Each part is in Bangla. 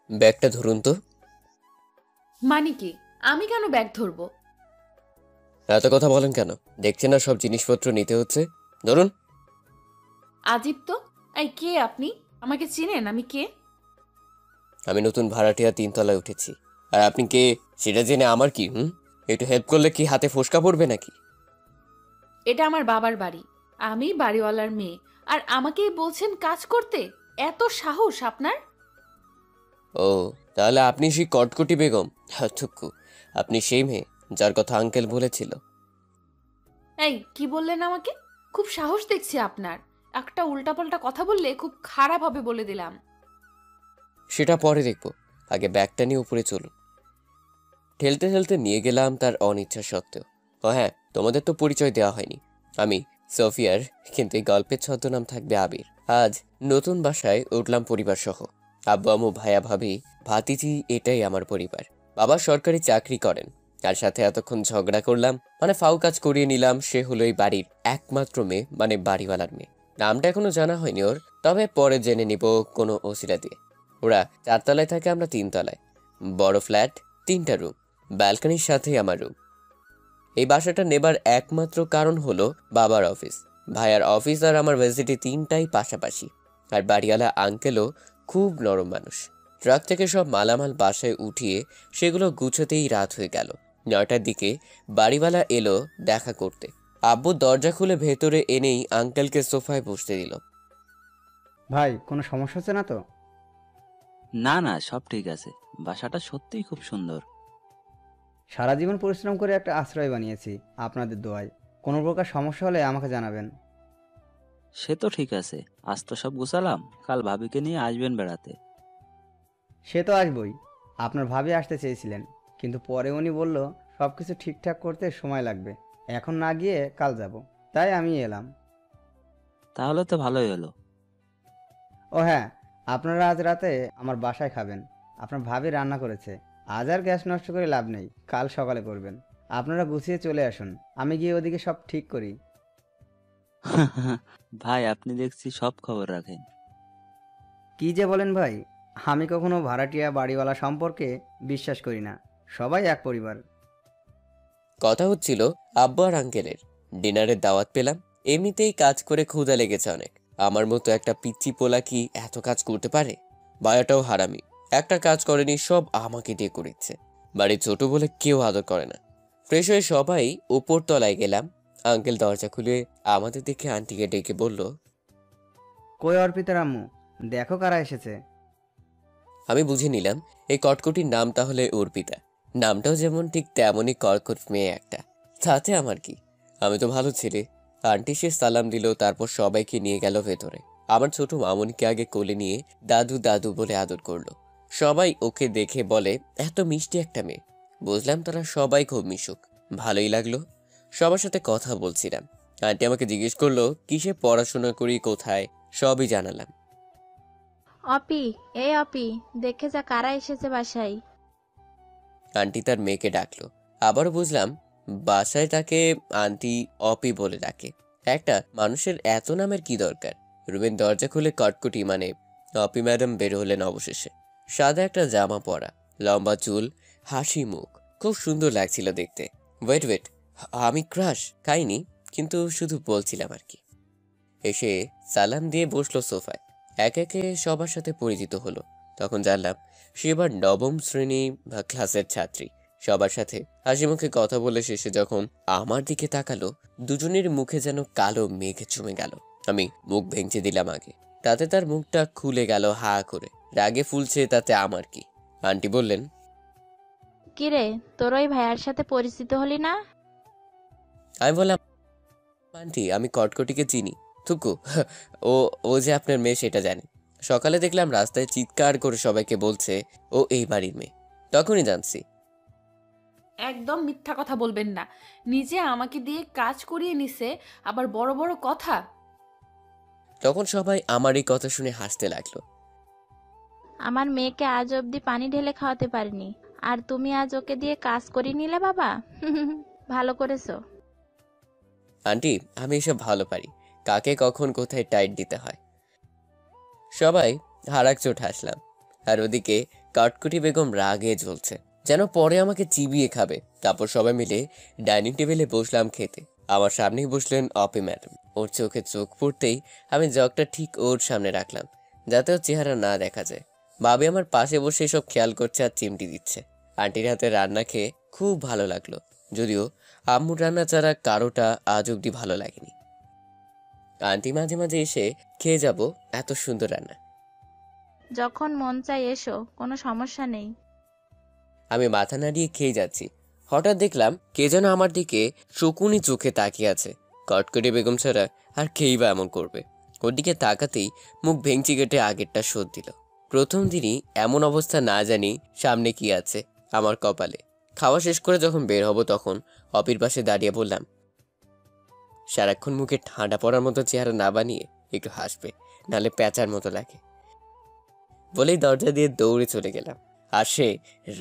ব্যাগটা ধরুন তো। মানে কি? আমি কেন ব্যাগ ধরবো? এত কথা বলেন কেন? দেখছেন না সব জিনিসপত্র নিতে হচ্ছে। ধরুন। আজীব তো। এই, কে আপনি? আমাকে চিনেন আমি কে? আমি নতুন ভাড়াটিয়া 3 তলায় উঠেছি। আর আপনি কে সেটা জেনে আমার কি? একটু হেল্প করলে কি হাতে ফোসকা পড়বে নাকি? এটা আমার বাবার বাড়ি। আমি বাড়িওয়ালার মেয়ে। আর আমাকেই বলছেন কাজ করতে? এত সাহস আপনার? ও, তাহলে আপনি সেই কটকটি বেগম। হ্যাঁ থুকু, আপনি সেই মেয়ে যার কথা আঙ্কেল বলেছিল। এই, কি বললেন আমাকে? খুব সাহস দেখছি আপনার। একটা উল্টাপাল্টা কথা বললে খুব খারাপ হবে বলে দিলাম। সেটা পরে দেখব, আগে ব্যাগটা নিয়ে উপরে চলুন। ঠেলতে ঠেলতে নিয়ে গেলাম তার অনিচ্ছা সত্ত্বেও। ও হ্যাঁ, তোমাদের তো পরিচয় দেওয়া হয়নি। আমি সোফিয়ার, কিন্তু এই গল্পের ছদ্মনাম থাকবে আবির। আজ নতুন বাসায় উঠলাম পরিবার সহ। আব্বু আম্মু ভাইয়া ভাবি ভাতিজি, এটাই আমার পরিবার। বাবা সরকারি চাকরি করেন, তার সাথে এতক্ষণ ঝগড়া করলাম, মানে ফাউ কাজ করিয়ে নিলাম। সে হলো এই বাড়ির একমাত্র মেয়ে, মানে বাড়িওয়ালার মেয়ে। নামটা এখনো জানা হয়নি ওর, তবে পরে জেনে নিব কোনো ওসিলা দিয়ে। ওরা 4 তলায় থাকে, আমরা 3 তলায়। বড় ফ্ল্যাট, 3টা রুম, ব্যালকনির সাথেই আমার রুম। এই বাসাটা নেবার একমাত্র কারণ হলো বাবার অফিস। ভাইয়ার অফিস আর আমার ভার্সিটি 3টাই পাশাপাশি। আর বাড়িওয়ালা আঙ্কেলও খুব নরম মানুষ। ট্রাক থেকে সব মালামাল বাসায় উঠিয়ে সেগুলো গুছোতেই রাত হয়ে গেল। 9টার দিকে বাড়িওয়ালা এলো দেখা করতে। আব্বু দরজা খুলে ভেতরে এনেই আঙ্কেলকে সোফায় বসতে দিল। ভাই, কোনো সমস্যা হচ্ছে না তো? না না, সব ঠিক আছে। বাসাটা সত্যিই খুব সুন্দর। সারা জীবন পরিশ্রম করে একটা আশ্রয় বানিয়েছি আপনাদের দোয়ায়। কোনো প্রকার সমস্যা হলে আমাকে জানাবেন। সে তো ঠিক আছে, আজ তো সব গুছালাম, কাল ভাবিকে নিয়ে আসবেন বেড়াতে। সে তো আসবই। আপনার ভাবি আসতে চেয়েছিলেন, কিন্তু পরে উনি বলল সব কিছু ঠিকঠাক করতে সময় লাগবে, এখন না গিয়ে কাল যাব। তাই আমি এলাম। তাহলে তো ভালোই হলো। ও হ্যাঁ, আপনারা আজ রাতে আমার বাসায় খাবেন। আপনার ভাবি রান্না করেছে। আজ আর গ্যাস নষ্ট করে লাভ নেই, কাল সকালে করবেন। আপনারা গুছিয়ে চলে আসুন, আমি গিয়ে ওদিকে সব ঠিক করি। ভাই, আপনি দেখছি সব খবর রাখেন। কি যে বলেন ভাই, আমি কখনো ভাড়াটিয়া বাড়িওয়ালা সম্পর্কে বিশ্বাস করি না। সবাই এক পরিবার। কথা হচ্ছিল আব্বু আর আঙ্কেলের। ডিনারের দাওয়াত পেলাম। এমনিতেই কাজ করে ক্ষুধা লেগেছে অনেক। আমার মতো একটা পিচ্চি পোলা কি এত কাজ করতে পারে? বায়াটাও হারামি, একটা কাজ করেনি, সব আমাকে দিয়ে করিচ্ছে। বাড়ি ছোট বলে কেউ আদর করে না। ফ্রেশ হয়ে সবাই উপর তলায় গেলাম। আঙ্কেল দরজা খুলে আমাদের দেখে আন্টিকে ডেকে বলল। কই অর্পিতার আম্মু, দেখো কারা এসেছে। আমি বুঝে নিলাম এই কটকটির নাম তাহলে অর্পিতা। নামটাও যেমন ঠিক তেমনই কর্কট মেয়ে একটা। তাতে আমার কি, আমি তো ভালো ছেলে। আন্টি সে সালাম দিল, তারপর সবাইকে নিয়ে গেল ভেতরে। আমার ছোট মামুনিকে আগে কোলে নিয়ে দাদু দাদু বলে আদর করলো। সবাই ওকে দেখে বলে এত মিষ্টি একটা মেয়ে। বুঝলাম তারা সবাই খুব মিশুক। ভালোই লাগলো। সবার সাথে কথা বলছিলাম। আন্টি আমাকে জিজ্ঞেস করলো কিসে পড়াশোনা করি, কোথায়, সবই জানালাম। অপি, এই অপি, দেখে যা কারা এসেছে বাসায়। আন্টি তার মেয়েকে ডাকলো। আবারও বুঝলাম বাসায় তাকে আন্টি অপি বলে ডাকে। একটা মানুষের এত নামের কি দরকার? রুমের দরজা খুলে কটকটি মানে অপি ম্যাডাম বের হলেন অবশেষে। সাদা একটা জামা পরা, লম্বা চুল, হাসি মুখ, খুব সুন্দর লাগছিল দেখতে। ওয়েট ওয়েট, আমি ক্রাশ খাইনি, কিন্তু শুধু বলছিলাম আর কি। এসে সালাম দিয়ে বসলো সোফায়। একে একে সবার সাথে পরিচিত হলো। তখন জানলাম সে এবার 9ম শ্রেণী বা ক্লাসের ছাত্রী। সবার সাথে হাসি মুখে কথা বলে শেষে যখন আমার দিকে তাকালো, দুজনের মুখে যেন কালো মেঘে জমে গেল। আমি মুখ ভেঙচে দিলাম আগে, তাতে তার মুখটা খুলে গেল হা করে। রাগে ফুলছে, তাতে আমার কি? আন্টি বললেন, কিরে, তোর ওই ভাইয়ার সাথে পরিচিত হলি না? আমি বললাম, আন্টি আমি কটকটিকে চিনি। থুকু, ও ও যে আপনার মেয়ে সেটা জানি। সকালে দেখলাম রাস্তায় চিৎকার করে সবাইকে বলছে ও এই বাড়ির মেয়ে, তখনই জানছি। একদম মিথ্যা কথা বলবেন না। নিজে আমাকে দিয়ে কাজ করিয়ে নিছে, আবার বড় বড় কথা। তখন সবাই আমার এই কথা শুনে হাসতে লাগলো। আমার মেয়েকে আজ অবধি পানি ঢেলে খাওয়াতে পারিনি, আর তুমি আজ ওকে দিয়ে কাজ করিয়ে নিলে বাবা। ভালো করেছো। আন্টি আমি এসব ভালো পারি, কাকে কখন কোথায় টাইট দিতে হয়। সবাই হারাক চোট হাসলাম। আর ওদিকে কাঠকুটি বেগম রাগে জ্বলছে, যেন পরে আমাকে চিবিয়ে খাবে। তারপর সবাই মিলে ডাইনিং টেবিলে বসলাম খেতে। আমার সামনেই বসলেন অপি ম্যাডাম। ওর চোখে চোখ পড়তেই আমি জগটা ঠিক ওর সামনে রাখলাম, যাতে ওর চেহারা না দেখা যায়। ভাবি আমার পাশে বসে সব খেয়াল করছে আর চিমটি দিচ্ছে। আন্টির হাতে রান্না খেয়ে খুব ভালো লাগলো, যদিও আম্মুর রান্না ছাড়া কারোটা আজ অব্দি ভালো লাগেনি। আন্টি মাঝে মাঝে এসে খেয়ে যাব, এত সুন্দর রান্না। যখন মন চাই এসো, কোনো সমস্যা নেই। আমি মাথা নাড়িয়ে খেয়ে যাচ্ছি। হঠাৎ দেখলাম কে যেন আমার দিকে শকুনি চোখে তাকিয়ে আছে। কটকটি বেগম ছাড়া আর কেই বা এমন করবে? ওর দিকে তাকাতেই মুখ ভেঙচি কেটে আগেরটা শোধ দিল। প্রথম দিনই এমন অবস্থা, না জানি সামনে কি আছে আমার কপালে। খাওয়া শেষ করে যখন বের হব তখন অপির পাশে দাঁড়িয়ে বললাম, সারাক্ষণ মুখে ঠান্ডা পড়ার মতো চেহারা না বানিয়ে একটু হাসবে, নাহলে প্যাঁচার মতো লাগে। বলেই দরজা দিয়ে দৌড়ে চলে গেলাম। আর সে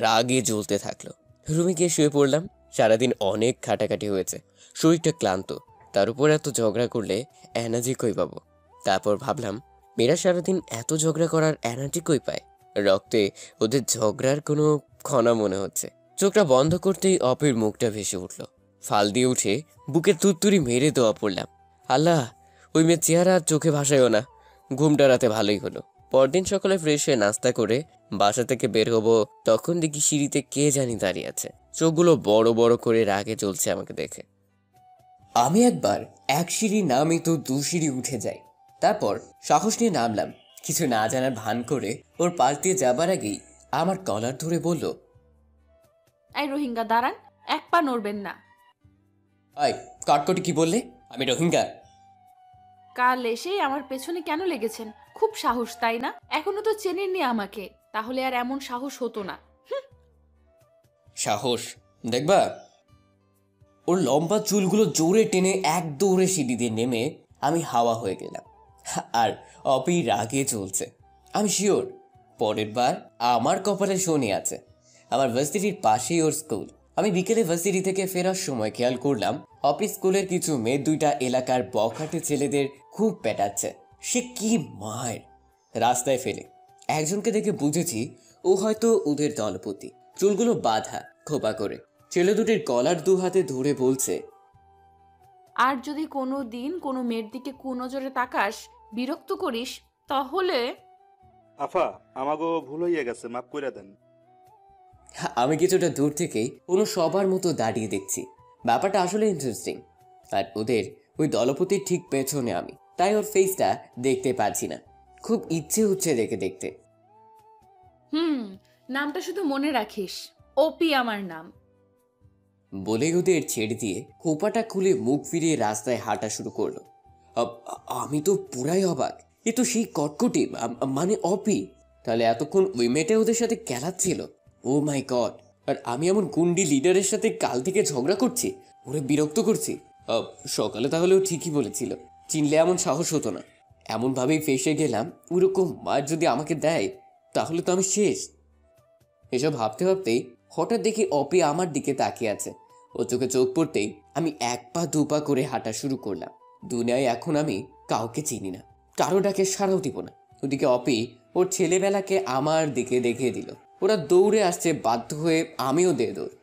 রাগে জ্বলতে থাকলো। রুমে গিয়ে শুয়ে পড়লাম। সারাদিন অনেক খাটাখাটি হয়েছে, শরীরটা ক্লান্ত, তার উপর এত ঝগড়া করলে এনার্জি কই পাবো? তারপর ভাবলাম, মেয়েরা সারাদিন এত ঝগড়া করার এনার্জি কই পায়? রক্তে ওদের ঝগড়ার কোনো ক্ষণা মনে হচ্ছে। চোখটা বন্ধ করতেই অপির মুখটা ভেসে উঠল। ফাল দিয়ে উঠে বুকে তুত্তুরি মেরে দেওয়া পড়লাম। আল্লাহ, ওই মেয়ের চেহারা আর চোখে ভাসাইও না। ঘুমটা রাতে ভালোই হলো। পরদিন সকালে ফ্রেশ হয়ে নাস্তা করে বাসা থেকে বের হবো, তখন দেখি সিঁড়িতে কে জানি দাঁড়িয়ে আছে। চোখগুলো বড় বড় করে রাগে চলছে আমাকে দেখে। আমি একবার এক সিঁড়ি নামি তো 2 সিঁড়ি উঠে যাই। তারপর সাহস নিয়ে নামলাম। কিছু না জানার ভান করে ওর পাশ দিয়ে যাবার আগেই আমার কলার ধরে বলল, এই রোহিঙ্গা দাঁড়ান, এক পা নড়বেন না। আই কাটকটি কি বললে? আমি রোহিঙ্গা? কাল এসে আমার পেছনে কেন লেগেছেন? খুব সাহস, তাই না? এখনো তো চেনেননি আমাকে, তাহলে আর এমন সাহস হতো না। সাহস দেখবা? ওর লম্বা চুলগুলো জোরে টেনে এক দৌড়ে সিঁড়ি দিয়ে নেমে আমি হাওয়া হয়ে গেলাম। আর অপি রাগে চলছে। আমি শিওর পরের বার আমার কপালে শনি আছে। আমার ভার্সিটির পাশেই ওর স্কুল। আমি বিকেলে ভার্সিটি থেকে ফেরার সময় খেয়াল করলাম অপি স্কুলের কিছু মেয়ে 2টা এলাকার বখাটে ছেলেদের খুব পেটাচ্ছে। সে কি মায়ের! রাস্তায় ফেলে একজনকে দেখে বুঝেছি ও হয়তো ওদের দলপতি। চুলগুলো বাঁধা খোপা করে, ছেলে দুটির কলার 2 হাতে ধরে বলছে, আর যদি কোনো দিন কোনো মেয়ের দিকে কুনজরে তাকাস, বিরক্ত করিস, তাহলে আফা, আমাগো ভুল হইয়া গেছে, মাফ কইরা দেন। আমি কিছুটা দূর থেকেই কোনো সবার মতো দাঁড়িয়ে দেখছি। ব্যাপারটা আসলে ইন্টারেস্টিং। আর ওদের ওই দলপতির ঠিক পেছনে আমি, তাই ওর ফেসটা দেখতে পাচ্ছি না। খুব ইচ্ছে হচ্ছে দেখতে। নামটা শুধু মনে রাখিস, ওপি আমার নাম। বলে ওদের ছেড়ে দিয়ে খোপাটা খুলে মুখ ফিরিয়ে রাস্তায় হাঁটা শুরু করলো। আমি তো পুরাই অবাক। এ তো সেই কটকটি, মানে অপি। তাহলে এতক্ষণ ওই মেয়েটা ওদের সাথে খেলাচ্ছিল। ও মাই গড! আর আমি এমন গুন্ডি লিডারের সাথে কাল থেকে ঝগড়া করছি, ওরে বিরক্ত করছি। সকালে তাহলে ও ঠিকই বলেছিল, চিনলে এমন সাহস হতো না। এমনভাবেই ফেসে গেলাম। ওরকম মার যদি আমাকে দেয় তাহলে তো আমি শেষ। এসব ভাবতে ভাবতেই হঠাৎ দেখি অপি আমার দিকে তাকিয়ে আছে। ও চোখে চোখ পড়তেই আমি 1 পা 2 পা করে হাঁটা শুরু করলাম। দুনিয়ায় এখন আমি কাউকে চিনি না, কারো ডাকে সাড়াও দিব না। ওদিকে অপি ওর ছেলেবেলাকে আমার দিকে দেখিয়ে দিল। ওরা দৌড়ে আসছে, বাধ্য হয়ে আমিও দিয়ে দৌড়।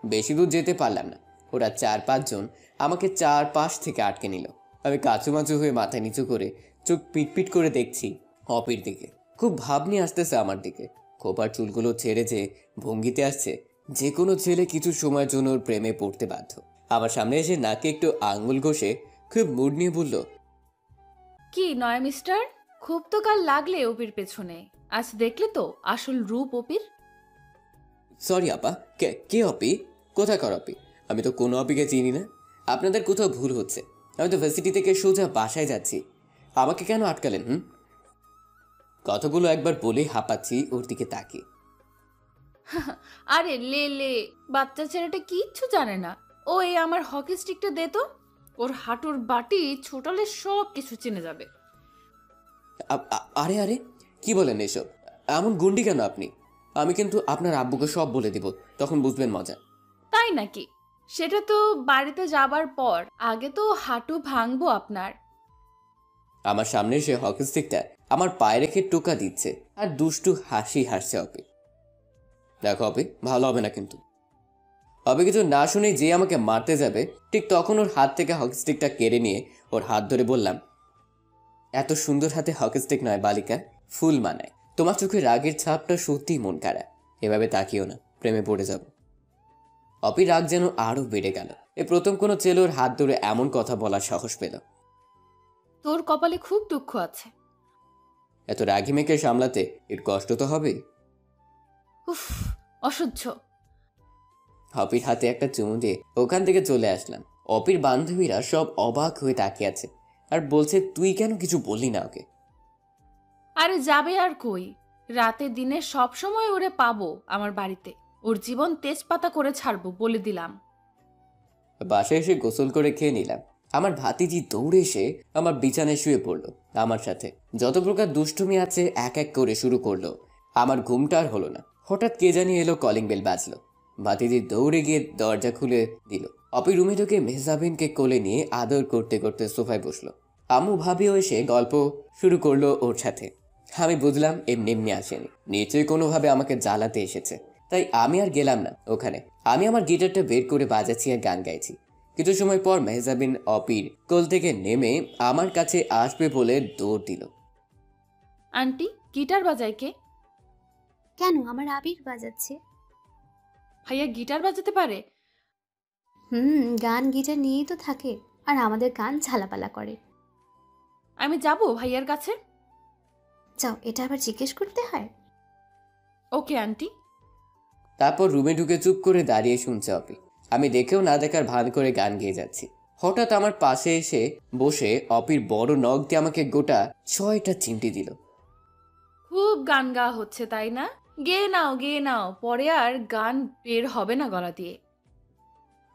বেশি দূর যেতে পারলাম না। ওরা 4-5 জন আমাকে 4 পাশ থেকে আটকে নিল। আমি কাচুমাচু হয়ে মাথা নিচু করে চোখ পিটপিট করে দেখছি অপির দিকে। খুব ভাব নিয়ে আসতেছে আমার দিকে। খোপার চুলগুলো ছেড়ে যে ভঙ্গিতে আসছে, যে কোনো ছেলে কিছু সময়ের জন্য ওর প্রেমে পড়তে বাধ্য। আমার সামনে এসে নাকে একটু আঙ্গুল ঘষে খুব মুড নিয়ে বলল, কি নয় মিস্টার, খুব তো কাল লাগলে ওপির পেছনে, আজ দেখলে তো আসল রূপ ওপির। সরি আপা, কে অপি? কোথাকার অপি? আমি তো কোনো অপিকে চিনি না। আপনাদের কোথাও ভুল হচ্ছে। আমি তো ভার্সিটি থেকে সোজা বাসায় যাচ্ছি, আমাকে কেন আটকালেন? কথাগুলো একবার বলেই হাঁপাচ্ছি ওর দিকে তাকিয়ে। আরে লে, বাচ্চা ছেলেটা কিচ্ছু জানে না। ও এই আমার হকি স্টিকটা দে তো, ওর হাঁটুর বাটি ছোটালে সব কিছু চিনে যাবে। আরে কি বলেন এসব? এমন গুন্ডি কেন আপনি? আমি কিন্তু আপনার আব্বুকে সব বলে দিব, তখন বুঝবেন মজা। তাই নাকি? সেটা তো বাড়িতে যাবার পর, আগে তো হাঁটু ভাঙবো আপনার। আমার সামনে সে হকি স্টিকটা আমার পায়ে রেখে টোকা দিচ্ছে আর দুষ্টু হাসি হাসছে অপি। দেখো অপি, ভালো হবে না কিন্তু। অপি কিছু না শুনে যে আমাকে মারতে যাবে ঠিক তখন ওর হাত থেকে হকি স্টিকটা কেড়ে নিয়ে ওর হাত ধরে বললাম, এত সুন্দর হাতে হকি স্টিক নয় বালিকা, ফুল মানায়। তোমার চোখে রাগের ছাপটা সত্যিই মন কাড়া। এভাবে তাকিও না, প্রেমে পড়ে যাব। অপি রাগ যেন আরো বেড়ে গেল। এ প্রথম কোনো ছেলে ওর হাত ধরে এমন কথা বলার সাহস পেল। তোর কপালে খুব দুঃখ আছে। এত রাগি মেয়েকে সামলাতে এর কষ্ট তো হবেই। উফ, অসহ্য। অপির হাতে একটা চুমু দিয়ে ওখান থেকে চলে আসলাম। অপির বান্ধবীরা সব অবাক হয়ে তাকিয়ে আছে আর বলছে, তুই কেন কিছু বললি না ওকে? আরে যাবে আর কই, রাতে দিনে সব সময় ওরে পাবো আমার বাড়িতে। ওর জীবন তেজপাতা করে ছাড়বো বলে দিলাম। বাসায় এসে গোসল করে খেয়ে নিলাম। আমার ভাতিজি দৌড়ে এসে আমার বিছানায় শুয়ে পড়লো আমার সাথে। যত প্রকার দুষ্টুমি আছে এক এক করে শুরু করলো। আমার ঘুমটা আর হলো না। হঠাৎ কে জানি এলো, কলিং বেল বাজলো। ভাতিজি দৌড়ে গিয়ে দরজা খুলে দিল। অপি রুমে ঢুকে মেহজাবিনকে কোলে নিয়ে আদর করতে করতে সোফায় বসলো। আম্মু ভাবিও এসে গল্প শুরু করলো ওর সাথে। আমি বুঝলাম এমনি এমনি আসেনি, নিশ্চয়ই কোনোভাবে আমাকে জ্বালাতে এসেছে। তাই আমি আর গেলাম না ওখানে। আমি আমার গিটারটা বের করে বাজাচ্ছি আর গান গাইছি। কিছু সময় পর মেহজাবিন অপির কোল থেকে নেমে আমার কাছে আসবে বলে দৌড় দিল। আন্টি, গিটার বাজায় কে? কেন, আমার আবির বাজাচ্ছে। ভাইয়া গিটার বাজাতে পারে? গান গিটার নিয়েই তো থাকে, আর আমাদের গান ঝালাপালা করে। আমি যাব ভাইয়ার কাছে। যাও, এটা আবার জিজ্ঞেস করতে হয়? Okay aunty. তারপর রুমে ঢুকে চুপ করে দাঁড়িয়ে শুনছে অপি। আমি দেখেও না দেখার ভান করে গান গেয়ে যাচ্ছি। হঠাৎ আমার পাশে এসে বসে অপির বড় নখ দিয়ে আমাকে গোটা 6টা চিমটি দিল। খুব গান গাওয়া হচ্ছে তাই না? গেয়ে নাও গেয়ে নাও, পরে আর গান বের হবে না গলা দিয়ে।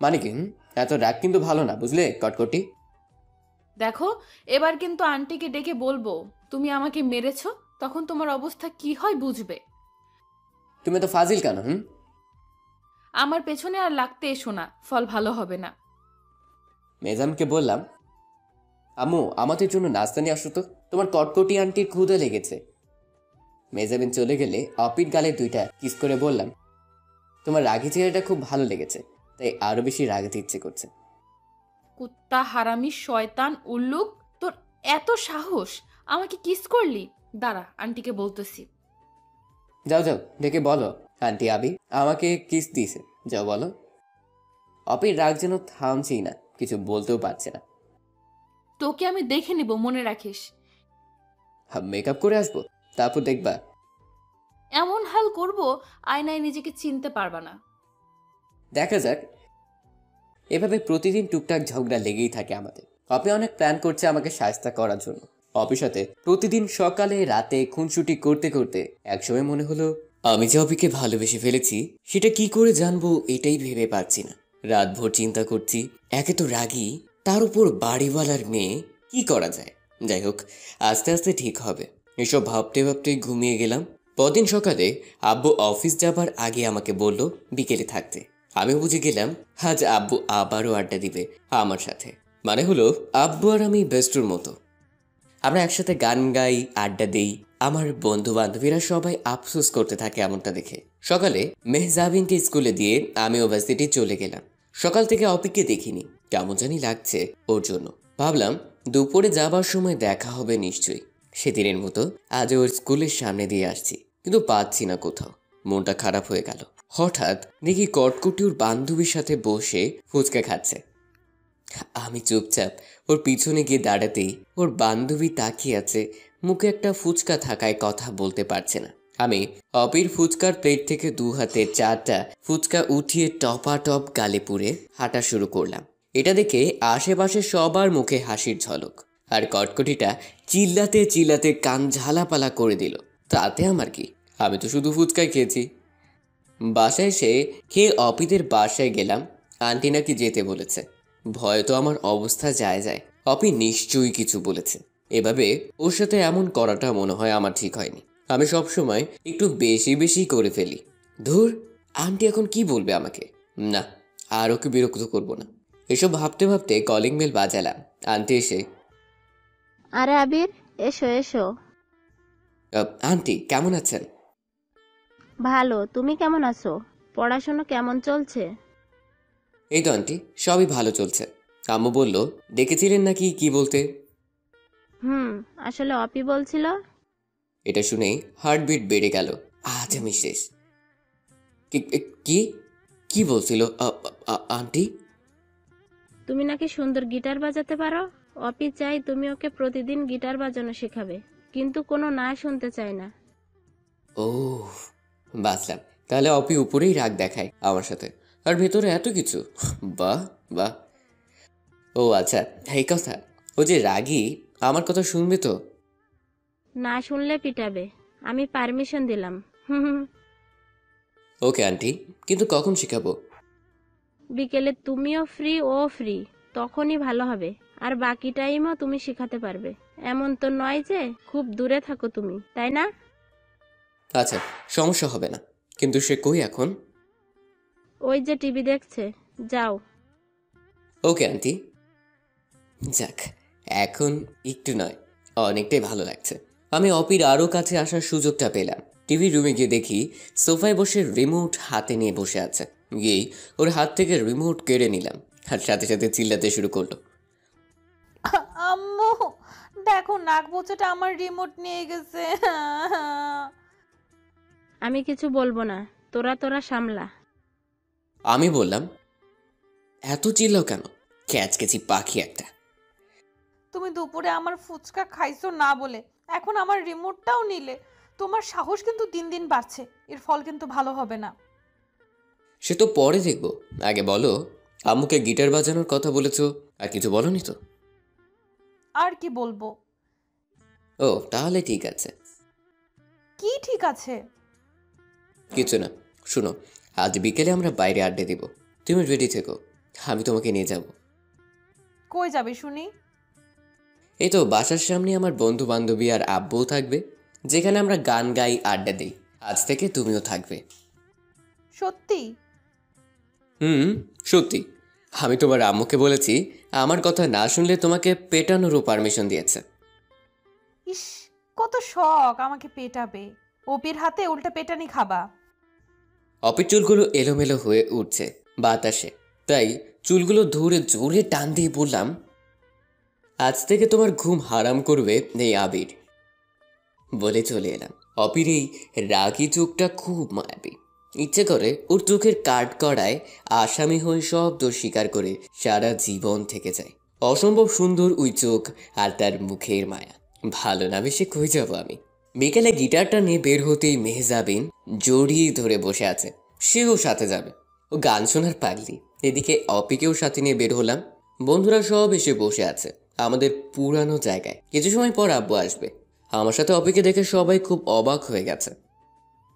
মানে কি? এত রাগ কিন্তু ভালো না, বুঝলে কটকটি? দেখো, এবার কিন্তু আন্টিকে ডেকে বলবো তুমি আমাকে মেরেছো, তখন তোমার অবস্থা কি হয় বুঝবে। তুমি তো ফাজিল কেন? আমার পেছনে আর লাগতে এসো না, ফল ভালো হবে না। মেজামকে বললাম, আম্মু আমাদের জন্য নাস্তা নিয়ে আসো তো, তোমার কটকটি আন্টির ক্ষুধা লেগেছে। মেজাবিন চলে গেলে অপির গালে 2টা কিস করে বললাম, তোমার রাগি চেহারাটা খুব ভালো লেগেছে, তাই আরো বেশি রাগাতে ইচ্ছে করছে। কুত্তা, হারামি, শয়তান, উল্লুক, তোর এত সাহস আমাকে কিস করলি? দাঁড়া, আন্টিকে বলতেছি। যাও যাও, ডেকে বলো আন্টি আবি আমাকে কিস দিয়েছে, যাও বলো। অপির রাগ যেন থামছেই না, কিছু বলতেও পারছে না। তোকে আমি দেখে নিব, মনে রাখিস। মেকআপ করে আসবো, তারপর দেখবা। এমন হাল করব আয়নায় নিজেকে চিনতে পারবা না। দেখা যাক। এভাবে প্রতিদিন টুকটাক ঝগড়া লেগেই থাকে আমাদের। অপি অনেক প্ল্যান করছে আমাকে সাহায্য করার জন্য। অপির সাথে প্রতিদিন সকালে রাতে খুনসুটি করতে করতে একসময় মনে হলো, আমি যে অপিকে ভালোবেসে ফেলেছি সেটা কি করে জানবো এটাই ভেবে পাচ্ছি না। রাতভর চিন্তা করছি, একে তো রাগী, তার উপর বাড়িওয়ালার মেয়ে, কি করা যায়। যাই হোক, আস্তে আস্তে ঠিক হবে। এসব ভাবতে ভাবতেই ঘুমিয়ে গেলাম। পরদিন সকালে আব্বু অফিস যাবার আগে আমাকে বলল বিকেলে থাকতে। আমি বুঝে গেলাম আজ আব্বু আবারও আড্ডা দিবে আমার সাথে। মানে হলো আব্বু আর আমি বেস্টুর মতো। আমরা একসাথে গান গাই, আড্ডা দেই। আমার বন্ধু বান্ধবীরা সবাই আফসোস করতে থাকে এমনটা দেখে। সকালে মেহজাবিনকে স্কুলে দিয়ে আমি ভার্সিটি চলে গেলাম। সকাল থেকে অপিকে দেখিনি, কেমন জানি লাগছে ওর জন্য। ভাবলাম দুপুরে যাবার সময় দেখা হবে নিশ্চয়ই। সেদিনের মতো আজ ওর স্কুলের সামনে দিয়ে আসছি, কিন্তু পাচ্ছি না কোথাও। মনটা খারাপ হয়ে গেল। হঠাৎ দেখি কটকটি ওর বান্ধবীর সাথে বসে ফুচকা খাচ্ছে। আমি চুপচাপ ওর পিছনে গিয়ে দাঁড়াতেই ওর বান্ধবী তাকিয়ে আছে, মুখে একটা ফুচকা থাকায় কথা বলতে পারছে না। আমি অপির ফুচকার প্লেট থেকে 2 হাতে 4টা ফুচকা উঠিয়ে টপাটপ গালে পুরে হাঁটা শুরু করলাম। এটা দেখে আশেপাশে সবার মুখে হাসির ঝলক, আর কটকটিটা চিল্লাতে চিল্লাতে কান ঝালাপালা করে দিল। তাতে আমার কি, আমি তো শুধু ফুচকাই খেয়েছি। বাসায় এসে খেয়ে অপিদের বাসায় গেলাম। আন্টি নাকি যেতে বলেছে। ভয় তো আমার অবস্থা যায়। অপি নিশ্চয়ই কিছু বলেছে। এভাবে ওর সাথে এমন করাটা মনে হয় আমার ঠিক হয়নি। আমি সবসময় একটু বেশি বেশি করে ফেলি। ধুর, আন্টি এখন কি বলবে আমাকে? না, আর ওকে বিরক্ত করবো না। এসব ভাবতে ভাবতে কলিং বেল বাজালাম। আন্টি এসে, আরে আবির, এসো এসো। আন্টি কেমন আছেন? ভালো, তুমি কেমন আছো? পড়াশোনা কেমন চলছে? এই তো আন্টি, সবই ভালো চলছে। আম্মু বলল ডেকেছিলেন নাকি, কি বলতে? আসলে অপি বলছিল। এটা শুনেই হার্টবিট বেড়ে গেল। আজ আমি শেষ। কি কি বলছিল আন্টি? তুমি নাকি সুন্দর গিটার বাজাতে পারো। অপি চাই তুমি ওকে প্রতিদিন গিটার বাজানো শেখাবে, কিন্তু কোনো না শুনতে চায় না। ও, বাঁচলাম। তাহলে অপি উপরেই রাগ দেখায় আমার সাথে, আর ভেতরে এত কিছু। বাহ বাহ। ও আচ্ছা, এই কথা। ও যে রাগী, আমার কথা শুনবে তো? না শুনলে পিটাবে। আমি পারমিশন দিলাম। হুম। ওকে আন্টি, কিন্তু কখন শেখাবো? বিকেলে তুমিও ফ্রি ও ফ্রি, তখনই ভালো হবে। আর বাকি টাইমও তুমি শেখাতে পারবে। এমন তো নয় যে খুব দূরে থাকো তুমি, তাই না? আচ্ছা, সমস্যা হবে না। কিন্তু সে কই এখন? ওই যে টিভি দেখছে, যাও। Okay aunty. যাক, এখন একটু নয়, অনেকটাই ভালো লাগছে। আমি অপির আরও কাছে আসার সুযোগটা পেলাম। টিভি রুমে গিয়ে দেখি সোফায় বসে রিমোট হাতে নিয়ে বসে আছে। গিয়েই ওর হাত থেকে রিমোট কেড়ে নিলাম, আর সাথে সাথে চিল্লাতে শুরু করলো। আম্মু দেখো, নাক বোচাটা আমার রিমোট নিয়ে গেছে। আমি কিছু বলবো না, তোরা সামলা। আমি বললাম, এত চিল্লাও কেন? ক্যাচকেচি পাখি একটা। তুমি দুপুরে আমার ফুচকা খাইছো না বলে এখন আমার রিমোটটাও নিলে। তোমার সাহস কিন্তু দিন দিন বাড়ছে, এর ফল কিন্তু ভালো হবে না। সে তো পরে দেখবো, আগে বলো আম্মুকে গিটার বাজানোর কথা বলেছো, আর কিছু বলনি তো? আর কি বলবো? ও তাহলে ঠিক আছে। কি ঠিক আছে? কিছু না, শুনো, আজ বিকেলে আমরা বাইরে আড্ডা দিব। তুমি রেডি থেকো, আমি তোমাকে নিয়ে যাব। কই যাবে শুনি? এই তো বাসার সামনে আমার বন্ধু বান্ধবী আর আব্বুও থাকবে, যেখানে আমরা গান গাই, আড্ডা দিই। আজ থেকে তুমিও থাকবে। সত্যি? সত্যি। আমি তোমার আম্মুকে বলেছি আমার কথা না শুনলে তোমাকে পেটানোরও পারমিশন দিয়েছে। ইস, কত শখ আমাকে পেটাবে। ওপির হাতে উল্টা পেটানি খাবা। অপির চুলগুলো এলোমেলো হয়ে উঠছে বাতাসে, তাই চুলগুলো ধরে জোরে টান দিয়ে বললাম, আজ থেকে তোমার ঘুম হারাম করবে এই আবির। বলে চলে এলাম। অপির এই রাগী চোখটা খুব মায়াবী। ইচ্ছে করে ওর চোখের কাঠ করায় আসামি হয়ে সব দোষ স্বীকার করে সারা জীবন থেকে যায়। অসম্ভব সুন্দর ওই চোখ আর তার মুখের মায়া। ভালো না বেশি কই যাব আমি। বিকেলে গিটারটা নিয়ে বের হতেই মেহজাবিন জড়িয়ে ধরে বসে আছে, সেও সাথে যাবে। ও গান শোনার পাগলি। এদিকে অপিকেও সাথে নিয়ে বের হলাম। বন্ধুরা সব এসে বসে আছে আমাদের পুরানো জায়গায়। কিছু সময় পর আব্বু আসবে। আমার সাথে অপিকে দেখে সবাই খুব অবাক হয়ে গেছে,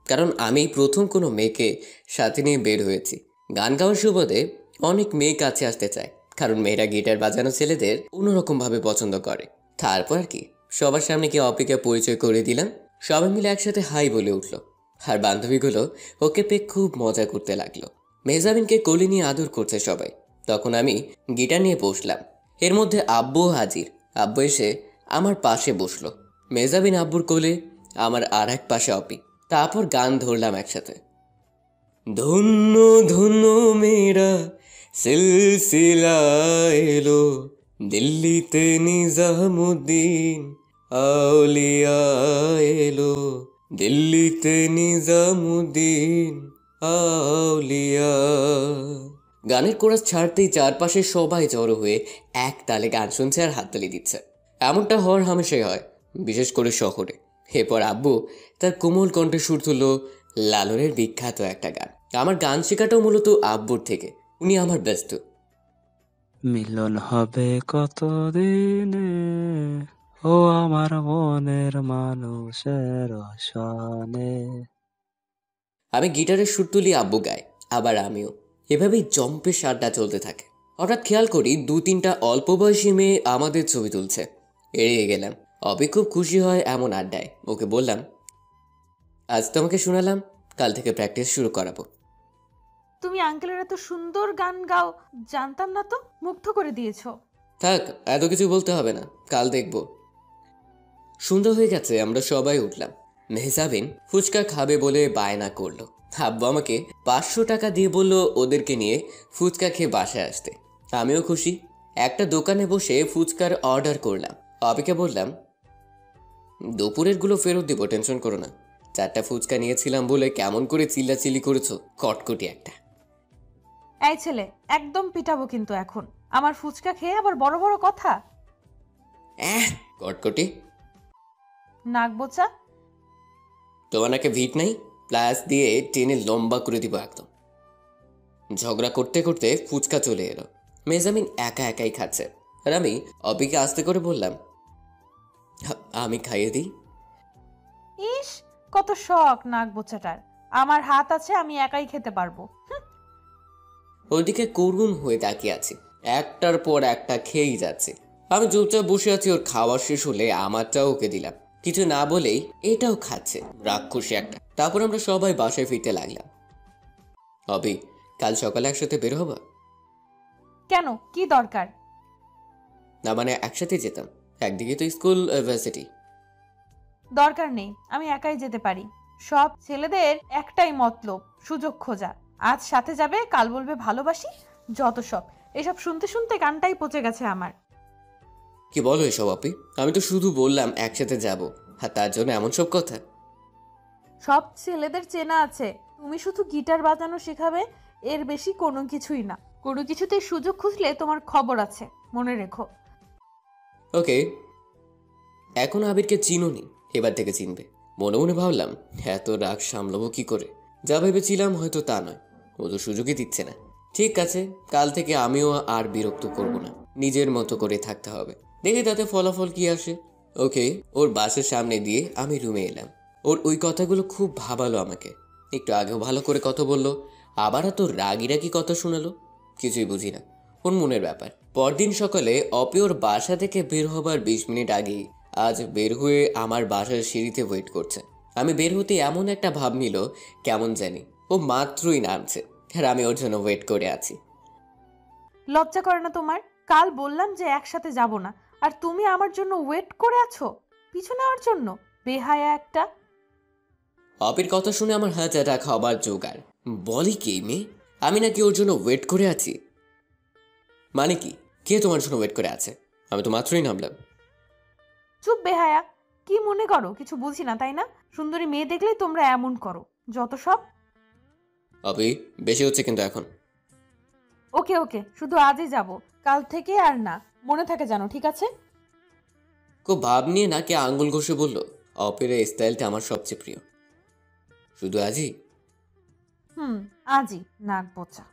কারণ আমি প্রথম কোনো মেয়েকে সাথে নিয়ে বের হয়েছি। গান গাওয়ার সুবাদে অনেক মেয়ে কাছে আসতে চায়, কারণ মেয়েরা গিটার বাজানো ছেলেদের অন্যরকমভাবে পছন্দ করে। তারপর কি সবার সামনে কি অপিকে পরিচয় করে দিলাম। সবাই মিলে একসাথে হাই বলে উঠলো, আর বান্ধবীগুলো ওকে পেয়ে খুব মজা করতে লাগলো। মেহজাবিনকে কোলে নিয়ে আদর করছে সবাই। তখন আমি গিটার নিয়ে বসলাম। এর মধ্যে আব্বুও হাজির। আব্বু এসে আমার পাশে বসলো। মেহজাবিন আব্বুর কোলে, আমার আর এক পাশে অপি। তারপর গান ধরলাম একসাথে। ধন্য ধন্য মেরা সিলসিলা এলো, দিল্লিতে নিজামুদ্দিন আউলিয়া এলো, দিল্লিতে নিজামুদ্দিন আউলিয়া। গানের কোরাস ছাড়তেই চারপাশে সবাই জড়ো হয়ে এক তালে গান শুনছে আর হাততালি দিচ্ছে। এমনটা হওয়ার হামেশাই হয়, বিশেষ করে শহরে। এরপর আব্বু তার কোমল কণ্ঠে সুর তুলল লালনের বিখ্যাত একটা গান। আমার গান শেখাটাও মূলত আব্বুর থেকে, উনি আমার ব্যস্ত। মিলন হবে কত দিনে, ও আমার মনের মানুষের সনে। আমি গিটারের সুর তুলি, আব্বু গায়, আবার আমিও। এভাবেই জম্পে আড্ডা চলতে থাকে। হঠাৎ খেয়াল করি 2-3টা অল্প বয়সী মেয়ে আমাদের ছবি তুলছে। এড়িয়ে গেলাম। অবি খুব খুশি হয় এমন আড্ডায়। ওকে বললাম, আজ তোমাকে শোনালাম, কাল থেকে প্র্যাকটিস শুরু করাবো। তুমি আঙ্কেলের এত সুন্দর গান গাও, জানতাম না তো। মুগ্ধ করে দিয়েছো। থাক, এত কিছু বলতে হবে না, কাল দেখব। সন্ধ্যা হয়ে গেছে, আমরা সবাই উঠলাম। মেহজাবিন ফুচকা খাবে বলে বায়না করলো। আব্বু আমাকে 500 টাকা দিয়ে বলল ওদেরকে নিয়ে ফুচকা খেয়ে বাসায় আসতে। আমিও খুশি। একটা দোকানে বসে ফুচকার অর্ডার করলাম। অপিকে বললাম, দুপুরেরগুলো ফেরত দিব, টেনশন করো না। 4টা ফুচকা নিয়েছিলাম বলে কেমন করে চিল্লাচিল্লি করেছো, কটকটি একটা। এই ছেলে, একদম পিটাবো কিন্তু এখন। আমার ফুচকা খেয়ে আবার বড় বড় কথা। কটকটি। নাক বোচা। তোমার নাকে ভিট নাই, প্লাস দিয়ে টেনে লম্বা করে দিব একদম। ঝগড়া করতে করতে ফুচকা চলে এলো। মেজামিন একা একাই খাচ্ছে, আর আমি অপিকে আস্তে করে বললাম, আমি খাইয়ে দিই। ইস, কত শখ নাক বোচাটার। আমার হাত আছে, আমি একাই খেতে পারবো। ওদিকে করুণ হয়ে তাকিয়ে আছি, একটার পর একটা খেয়েই যাচ্ছে। আমি চুপচাপ বসে আছি। ওর খাওয়া শেষ হলে আমারটাও ওকে দিলাম। কিছু না বলেই এটাও খাচ্ছে, রাক্ষসী একটা। তারপর আমরা সবাই বাসায় ফিরতে লাগলাম। অবি, কাল সকালে একসাথে বের হবা? কেন, কি দরকার? না মানে একসাথে যেতাম, একদিকে তো স্কুল ইউনিভার্সিটি। দরকার নেই, আমি একাই যেতে পারি। সব ছেলেদের একটাই মতলব, সুযোগ খোঁজা। আজ সাথে যাবে, কাল বলবে ভালোবাসি, যত সব। এসব শুনতে শুনতে কানটাই পচে গেছে আমার। কি বলো এসব আপি? আমি তো শুধু বললাম একসাথে যাব, আর তার জন্য এমন সব কথা? সব ছেলেদের চেনা আছে, তুমি শুধু গিটার বাজানো শেখাবে, এর বেশি কোনো কিছুই না। কোনো কিছুতে সুযোগ খুঁজলে তোমার খবর আছে, মনে রেখো। ওকে, এখন আবিরকে চিনোনি, এবার থেকে চিনবে। মনে মনে ভাবলাম, এত রাগ সামলাবো কি করে? যা ভেবেছিলাম হয়তো তা নয়, ও তো সুযোগই দিচ্ছে না। ঠিক আছে, কাল থেকে আমিও আর বিরক্ত করব না, নিজের মতো করে থাকতে হবে। দেখি তাতে ফলাফল কি আসে। ওকে, ওর বাসের সামনে দিয়ে আমি রুমে এলাম। ওর ওই কথাগুলো খুব ভাবালো আমাকে। একটু আগেও ভালো করে কথা বললো, আবার এত রাগি রাগি কথা শোনালো। কিছুই বুঝি না, ওর মনের ব্যাপার। পরদিন সকালে অপি ওর বাসা থেকে বের হবার 20 মিনিট আগেই আজ বের হয়ে আমার বাসার সিঁড়িতে ওয়েট করছে। আমি বের হতে এমন একটা ভাব নিল কেমন জানি। ও মাত্রই নামছে, আর আমি ওর জন্য ওয়েট করে আছি। লজ্জা করে না তোমার? কাল বললাম যে একসাথে যাব না, আর তুমি আমার জন্য ওয়েট করে আছো পিছু নেওয়ার জন্য। বেহায়া একটা। অপির কথা শুনে আমার হাত অ্যাটাক হবার জোগাড়। বলি কি মেয়ে, আমি নাকি ওর জন্য ওয়েট করে আছি? মানে কি, কে তোমার জন্য ওয়েট করে আছে? আমি তো মাত্রই নামলাম। চুপ বেহায়া, কি মনে করো কিছু বুঝি না তাই না? সুন্দরী মেয়ে দেখলেই তোমরা এমন করো, যত সব। অপি, বেশি হচ্ছে কিন্তু এখন। ওকে ওকে, শুধু আজই যাব, কাল থেকে আর না, মনে থাকে জানো, ঠিক আছে? খুব ভাব নিয়ে নাকি আঙ্গুল ঘষে বলল, অপির এই স্টাইলটা আমার সবচেয়ে প্রিয়। শুধু আজই? আজই, নাক বোচা।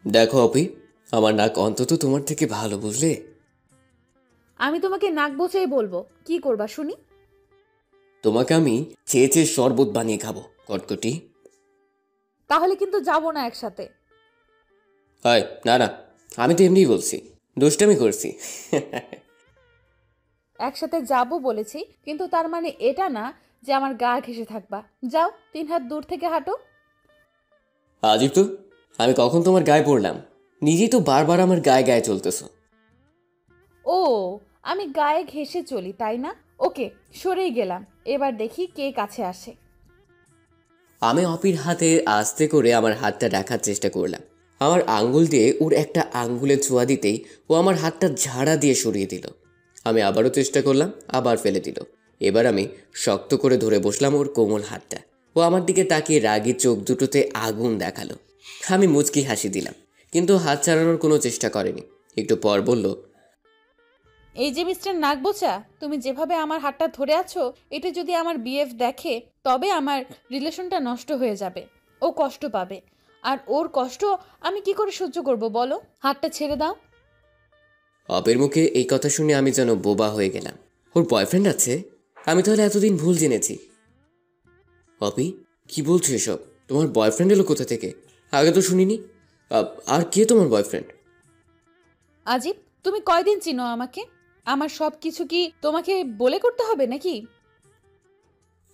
দেখো অপি, আমার নাক অন্তত তোমার থেকে ভালো, বুঝলে? আমি তোমাকে নাক বোচাই বলবো, কি করবা শুনি? তোমাকে আমি চেয়ে চেয়ে শরবত বানিয়ে খাবো, কটকটি। তাহলে কিন্তু যাবো না একসাথে। হয় না না, আমি তো এমনিই বলছি, দুষ্টামি করছি। একসাথে যাব বলেছি, কিন্তু তার মানে এটা না যে আমার গা ঘেঁষে থাকবা। যাও, 3 হাত দূর থেকে হাঁটো। আজিব তো, আমি কখন তোমার গায়ে পড়লাম? নিজেই তো বারবার আমার গায়ে গায়ে চলতেছ। ও, আমি গায়ে ঘেঁষে চলি তাই না? ওকে, সরেই গেলাম। এবার দেখি কে কাছে আসে। আমি অপির হাতে আস্তে করে আমার হাতটা রাখার চেষ্টা করলাম। আমার আঙ্গুল দিয়ে ওর একটা আঙ্গুলে ছোঁয়া দিতেই ও আমার হাতটা ঝাড়া দিয়ে সরিয়ে দিল। আমি আবারও চেষ্টা করলাম, আবার ফেলে দিল। এবার আমি শক্ত করে ধরে বসলাম ওর কোমল হাতটা। ও আমার দিকে তাকিয়ে রাগী চোখ দুটোতে আগুন দেখালো। আমি মুচকি হাসি দিলাম, কিন্তু হাত ছাড়ানোর কোনো চেষ্টা করেনি। একটু পর বলল, এই যে মিস্টার নাগবোচা, তুমি যেভাবে আমার হাতটা ধরে আছো, এটা যদি আমার বিএফ দেখে তবে আমার রিলেশনটা নষ্ট হয়ে যাবে। ও কষ্ট পাবে, আর ওর কষ্ট আমি কি করে সহ্য করব বলো? হাতটা ছেড়ে দাও। অপের মুখে এই কথা শুনে আমি যেন বোবা হয়ে গেলাম। ওর বয়ফ্রেন্ড আছে? আমি তাহলে এতদিন ভুল জেনেছি। অপি, কি বলছো এসব? তোমার বয়ফ্রেন্ড এলো কোথা থেকে? আগে তো শুনিনি। আর কে তোমার বয়ফ্রেন্ড? আজিব, তুমি কয়দিন চিনো আমাকে? আমার সব কিছু কি তোমাকে বলে করতে হবে নাকি?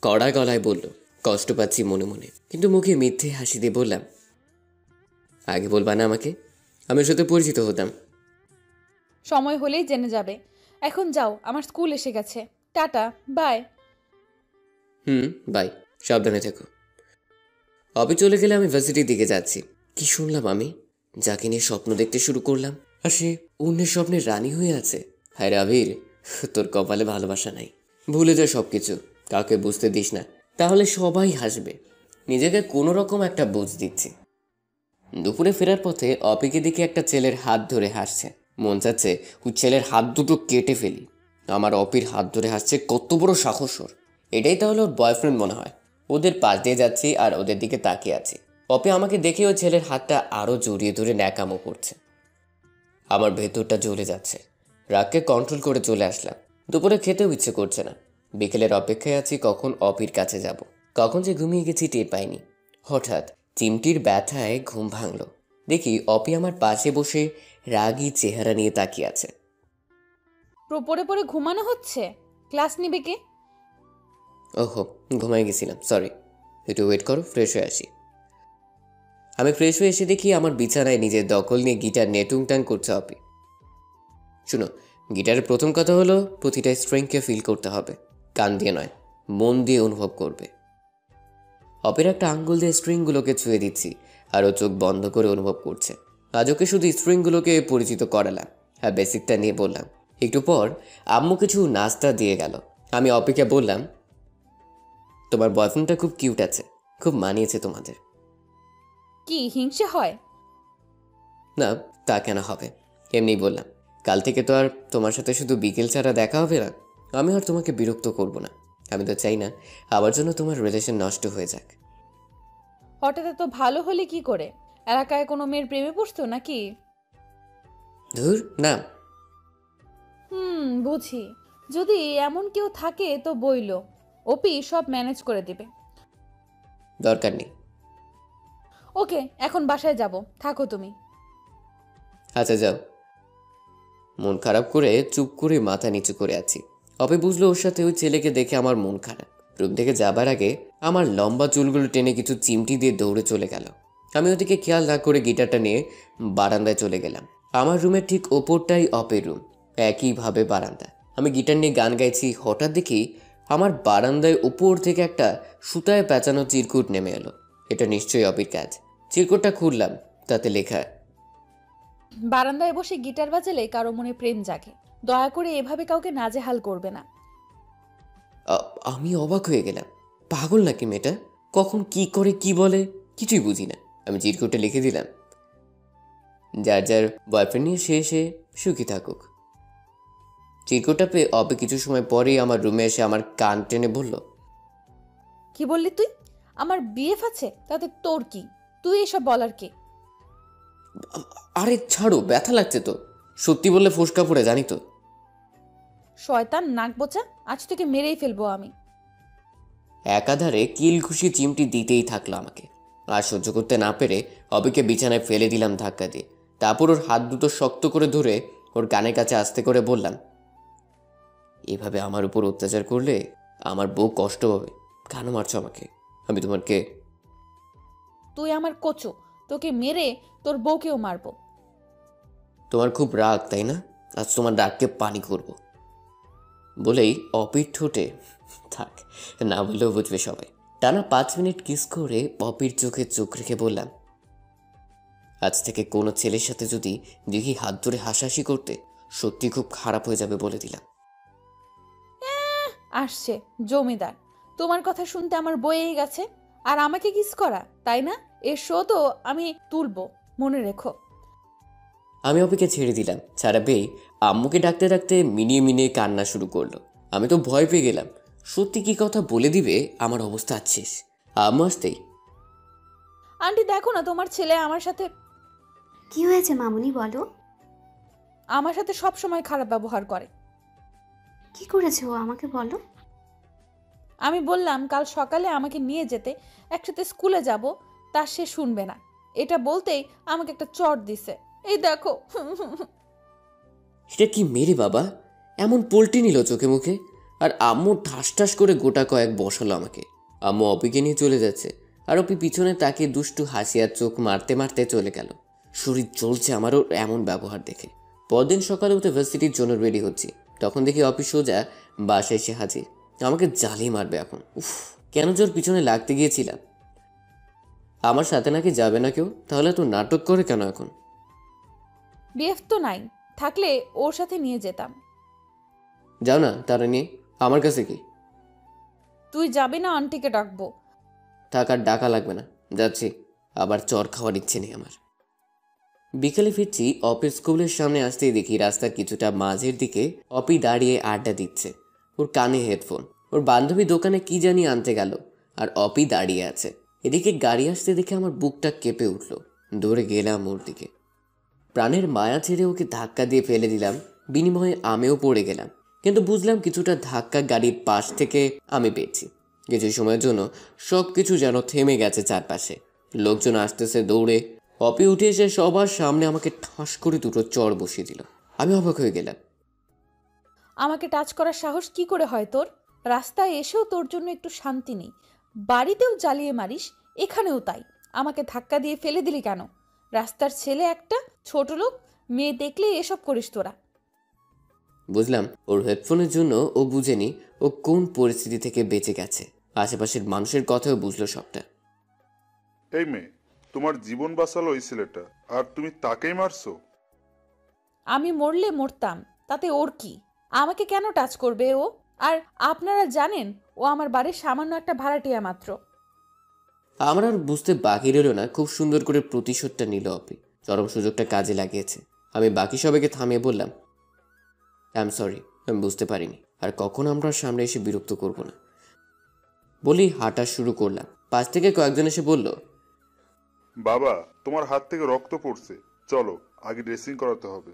কড়া গলায় বলল। কষ্ট পাচ্ছি মনে মনে, কিন্তু মুখে মিথ্যে হাসি দিয়ে বললাম, আগে বলবা না আমাকে? আমি ওর সাথে পরিচিত হতাম। সময় হলেই জেনে যাবে। এখন যাও, আমার স্কুল এসে গেছে। Tata, by. বাই, সাবধানে থেকো। অপি চলে গেলে আমি ভার্সিটির দিকে যাচ্ছি। কি শুনলাম আমি? যাকে নিয়ে স্বপ্ন দেখতে শুরু করলাম আর সে অন্যের স্বপ্নের রানী হয়ে আছে। হায় রে আবির, তোর কপালে ভালোবাসা নাই। ভুলে যা সব কিছু, কাউকে বুঝতে দিস না, তাহলে সবাই হাসবে। নিজেকে কোনো রকম একটা বুঝ দিচ্ছি। দুপুরে ফেরার পথে অপিকে দেখে একটা ছেলের হাত ধরে হাসছে। মন চাচ্ছে ওই ছেলের হাত দুটো কেটে ফেলি। আমার অপির হাত ধরে হাসছে, কত বড় সাহস ওর! এটাই তাহলে ওর বয়ফ্রেন্ড মনে হয়। ওদের পাশ দিয়ে যাচ্ছি আর ওদের দিকে তাকিয়ে আছি। অপি আমাকে দেখে ওই ছেলের হাতটা আরও জড়িয়ে ধরে ন্যাকামো করছে। আমার ভেতরটা জ্বলে যাচ্ছে। রাগকে কন্ট্রোল করে চলে আসলাম। দুপুরে খেতেও ইচ্ছে করছে না। বিকেলের অপেক্ষায় আছি কখন অপির কাছে যাব। কখন যে ঘুমিয়ে গেছি টের পাইনি। হঠাৎ চিমটির ব্যথায় ঘুম ভাঙল। দেখি অপি আমার পাশে বসে রাগী চেহারা নিয়ে তাকিয়ে আছে। পড়ে পড়ে ঘুমানো হচ্ছে, ক্লাস নিবে কে? ওহো, ঘুমাই গেছিলাম, সরি। একটু ওয়েট করো, ফ্রেশ হয়ে আসি। আমি ফ্রেশ হয়ে এসে দেখি আমার বিছানায় নিজের দখল নিয়ে গিটার নিয়ে টুংটাং করছে অপি। শুনো, গিটারের প্রথম কথা হলো প্রতিটা স্ট্রিংকে ফিল করতে হবে, কান দিয়ে নয়, মন দিয়ে অনুভব করবে। অপের একটা আঙ্গুল দিয়ে স্ট্রিংগুলোকে ছুঁয়ে দিচ্ছি আর ও চোখ বন্ধ করে অনুভব করছে। আজ ওকে শুধু স্ট্রিংগুলোকে পরিচিত করালাম আর বেসিকটা নিয়ে বললাম। একটু পর আম্মু কিছু নাস্তা দিয়ে গেল। আমি অপিকে বললাম, তোমার বয়ফ্রেন্ডটা খুব কিউট আছে, খুব মানিয়েছে তোমাদের। কি হিংসে হয়? না, তা কেন হবে, এমনি বললাম। কাল থেকে তো আর তোমার সাথে শুধু বিকেল ছাড়া দেখা হবে না। আমি আর তোমাকে বিরক্ত করব না। আমি তো চাই না আমার জন্য তোমার রিলেশন নষ্ট হয়ে যাক। হঠাৎ এত ভালো হলে কি করে? এলাকায় কোনো মেয়ের প্রেমে পড়তো নাকি? ধুর না। বুঝি। যদি এমন কেউ থাকে তো বইলো, ওপি সব ম্যানেজ করে দিবে। দরকার নেই। ওকে, এখন বাসায় যাব, থাকো তুমি। আচ্ছা যাও। মন খারাপ করে চুপ করে মাথা নিচু করে আছি। অপি বুঝলো ওর সাথে ওই ছেলেকে দেখে আমার মন খারাপ। রুম থেকে যাবার আগে আমার লম্বা চুলগুলো টেনে কিছু চিমটি দিয়ে দৌড়ে চলে গেল। আমি ওদিকে খেয়াল না করে গিটারটা নিয়ে বারান্দায় চলে গেলাম। আমার রুমের ঠিক ওপরটাই অপের রুম, একইভাবে বারান্দা। আমি গিটার নিয়ে গান গাইছি, হঠাৎ দেখি আমার বারান্দায় উপর থেকে একটা সুতায় পেঁচানো চিরকুট নেমে এলো। এটা নিশ্চয়ই অপির কাজ। চিরকুটটা খুললাম, তাতে লেখা, বারান্দায় বসে গিটার বাজালে কারো মনে প্রেম জাগে, দয়া করে এভাবে কাউকে নাজেহাল করবে না। আমি অবাক হয়ে গেলাম। পাগল নাকি মেয়েটা? কখন কি করে কি বলে কিছুই বুঝি না। আমি চিরকুটে লিখে দিলাম, যার যার বয়ফ্রেন্ড নিয়ে সে এসে সুখী থাকুক। চিরকুটটা পেয়ে অপে কিছু সময় পরেই আমার রুমে এসে আমার কান টেনে বলল, কি বললি তুই? আমার বিএফ আছে, তাতে তোর কি? তুই এসব বলার কে? আরে ছাড়ো, ব্যথা লাগছে তো। সত্যি বললে ফোসকা পড়ে, জানি তো। শয়তান নাক বোচা, আজ থেকে মেরেই ফেলবো আমি। একাধারে কিল ঘুষি চিমটি দিতেই থাকলো আমাকে। আর সহ্য করতে না পেরে অবিকে বিছানায় ফেলে দিলাম ধাক্কা দিয়ে। তারপর ওর হাত দুটো শক্ত করে ধরে ওর কানের কাছে আস্তে করে বললাম, এভাবে আমার উপর অত্যাচার করলে আমার বউ কষ্ট পাবে। কেন মারছো আমাকে? আমি তোমার কে? তুই আমার কচু, তোকে মেরে তোর বউকেও মারবো। তোমার খুব রাগ তাই না? আজ তোমার রাগকে পানি করব। বলেই অপির ঠোঁটে, থাক না বললেও বুঝবে সবাই, টানা 5 মিনিট কিস করে অপির চোখে চোখ রেখে বললাম, আজ থেকে কোনো ছেলের সাথে যদি দেখি হাত ধরে হাসাহাসি করতে, সত্যি খুব খারাপ হয়ে যাবে বলে দিলাম। আসছে জমিদার, তোমার কথা শুনতে আমার বয়েই গেছে। আর আমাকে কিস করা, তাই না? এর শো তো আমি তুলবো, মনে রেখো। আমি অপিকে ছেড়ে দিলাম। ছাড়াবেই আম্মুকে ডাকতে ডাকতে মিনিয়ে মিনিয়ে কান্না শুরু করলো। আমি তো ভয় পেয়ে গেলাম, সত্যি কি কথা বলে দিবে আমার অবস্থা আছিস। আম্মু আসতেই, আন্টি দেখো না, তোমার ছেলে আমার সাথে কি হয়েছে মামুনি বলো? সব সময় খারাপ ব্যবহার করে। কি করেছে ও আমাকে বলো? আমি বললাম কাল সকালে আমাকে নিয়ে যেতে, একসাথে স্কুলে যাব, তা সে শুনবে না। এটা বলতেই আমাকে একটা চট দিছে, এই দেখো। এটা কি মেরে বাবা? এমন পোল্টি নিল চোখে মুখে। আর আম্মু ঠাস ঠাস করে গোটা কয়েক বসালো আমাকে। আম্মু অপিকে নিয়ে চলে যাচ্ছে আর অপি পিছনে তাকে দুষ্টু হাসিয়ার চোখ মারতে মারতে চলে গেল। শরীর জ্বলছে আমারও এমন ব্যবহার দেখে। পরদিন সকালে উঠে ভার্সিটির জন্য রেডি হচ্ছি, তখন দেখি অপি সোজা বাসায় এসে হাজির। আমাকে জ্বালিয়ে মারবে এখন। উফ, কেন জোর পিছনে লাগতে গিয়েছিলাম। আমার সাথে নাকি যাবে না কেউ, তাহলে তো নাটক করে কেন এখন? বিএফ তো নাই, থাকলে ওর সাথে নিয়ে যেতাম। যাও না তারা নিয়ে, আমার কাছে কি? তুই যাবি না আন্টিকে ডাকবো? থাক, আর ডাকা লাগবে না, যাচ্ছি। আবার চর খাওয়ার ইচ্ছে নেই আমার। বিকেলে ফিরছি, অফিস স্কুলের সামনে আসতেই দেখি রাস্তার কিছুটা মাঝের দিকে অপি দাঁড়িয়ে আড্ডা দিচ্ছে। ওর কানে হেডফোন। ওর বান্ধবী দোকানে কি জানি আনতে গেল, আর অপি দাঁড়িয়ে আছে। এদিকে গাড়ি আসতে দেখে আমার বুকটা কেঁপে উঠল। দৌড়ে গেলাম ওর দিকে, প্রাণের মায়া ছেড়ে ওকে ধাক্কা দিয়ে ফেলে দিলাম। বিনিময়ে আমিও পড়ে গেলাম, কিন্তু বুঝলাম কিছুটা ধাক্কা গাড়ির পাশ থেকে আমি পেয়েছি। কিছু সময়ের জন্য সব কিছু যেন থেমে গেছে চারপাশে। লোকজন আসতেছে দৌড়ে। অপি উঠে এসে সবার সামনে আমাকে ঠাস করে দুটো চড় বসিয়ে দিল। আমি অবাক হয়ে গেলাম। আমাকে টাচ করার সাহস কি করে হয় তোর? রাস্তায় এসেও তোর জন্য একটু শান্তি নেই, বাড়িতেও জ্বালিয়ে মারিস, এখানেও তাই। আমাকে ধাক্কা দিয়ে ফেলে দিলি কেন? রাস্তার ছেলে একটা, ছোট লোক, মেয়ে দেখলেই এসব করিস তোরা। বুঝলাম ওর হেডফোনের জন্য ও বুঝেনি ও কোন পরিস্থিতি থেকে বেঁচে গেছে। আশেপাশের মানুষের কথাও বুঝলো সবটা। এই মেয়ে, তোমার জীবন বাঁচালো এই ছেলেটা, আর তুমি তাকেই মারছো? আমি মরলে মরতাম, তাতে ওর কি? আমাকে কেন টাচ করবে ও? আর আপনারা জানেন ও আমার বাড়ির সামান্য একটা ভাড়াটিয়া মাত্র। আমার আর বুঝতে বাকি রইল না, খুব সুন্দর করে প্রতিশোধটা নিল অপি। চরম সুযোগটা কাজে লাগিয়েছে। আমি বাকি সবাইকে থামিয়ে বললাম, আই এম সরি, আমি বুঝতে পারিনি, আর কখনো আমরা সামনে এসে বিরক্ত করব না বলি হাঁটা শুরু করলাম। পাশ থেকে কয়েকজন এসে বলল, বাবা, তোমার হাত থেকে রক্ত পড়ছে, চলো আগে ড্রেসিং করাতে হবে।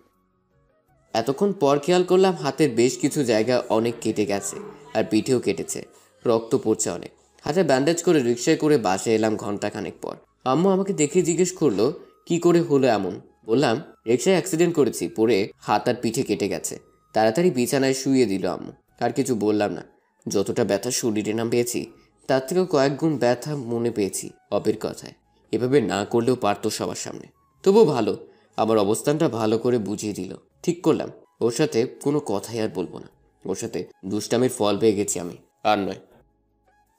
এতক্ষণ পর খেয়াল করলাম হাতের বেশ কিছু জায়গা অনেক কেটে গেছে, আর পিঠেও কেটেছে, রক্ত পড়ছে অনেক। হাতে ব্যান্ডেজ করে রিক্সায় করে বাসে এলাম ঘন্টাখানেক পর। আম্মু আমাকে দেখে জিজ্ঞেস করলো কি করে হলো এমন। বললাম রিক্সায় অ্যাক্সিডেন্ট করেছি, পরে হাত আর পিঠে কেটে গেছে। তাড়াতাড়ি বিছানায় শুইয়ে দিল আম্মু। আর কিছু বললাম না। যতটা ব্যথা শরীরে নাম পেয়েছি, তার থেকেও কয়েক গুণ ব্যথা মনে পেয়েছি অপির কথায়। এভাবে না করলেও পারতো সবার সামনে। তবুও ভালো, আমার অবস্থানটা ভালো করে বুঝিয়ে দিল। ঠিক করলাম ওর সাথে কোনো কথাই আর বলবো না। ওর সাথে দুষ্টামির ফল পেয়ে গেছি আমি, আর নয়।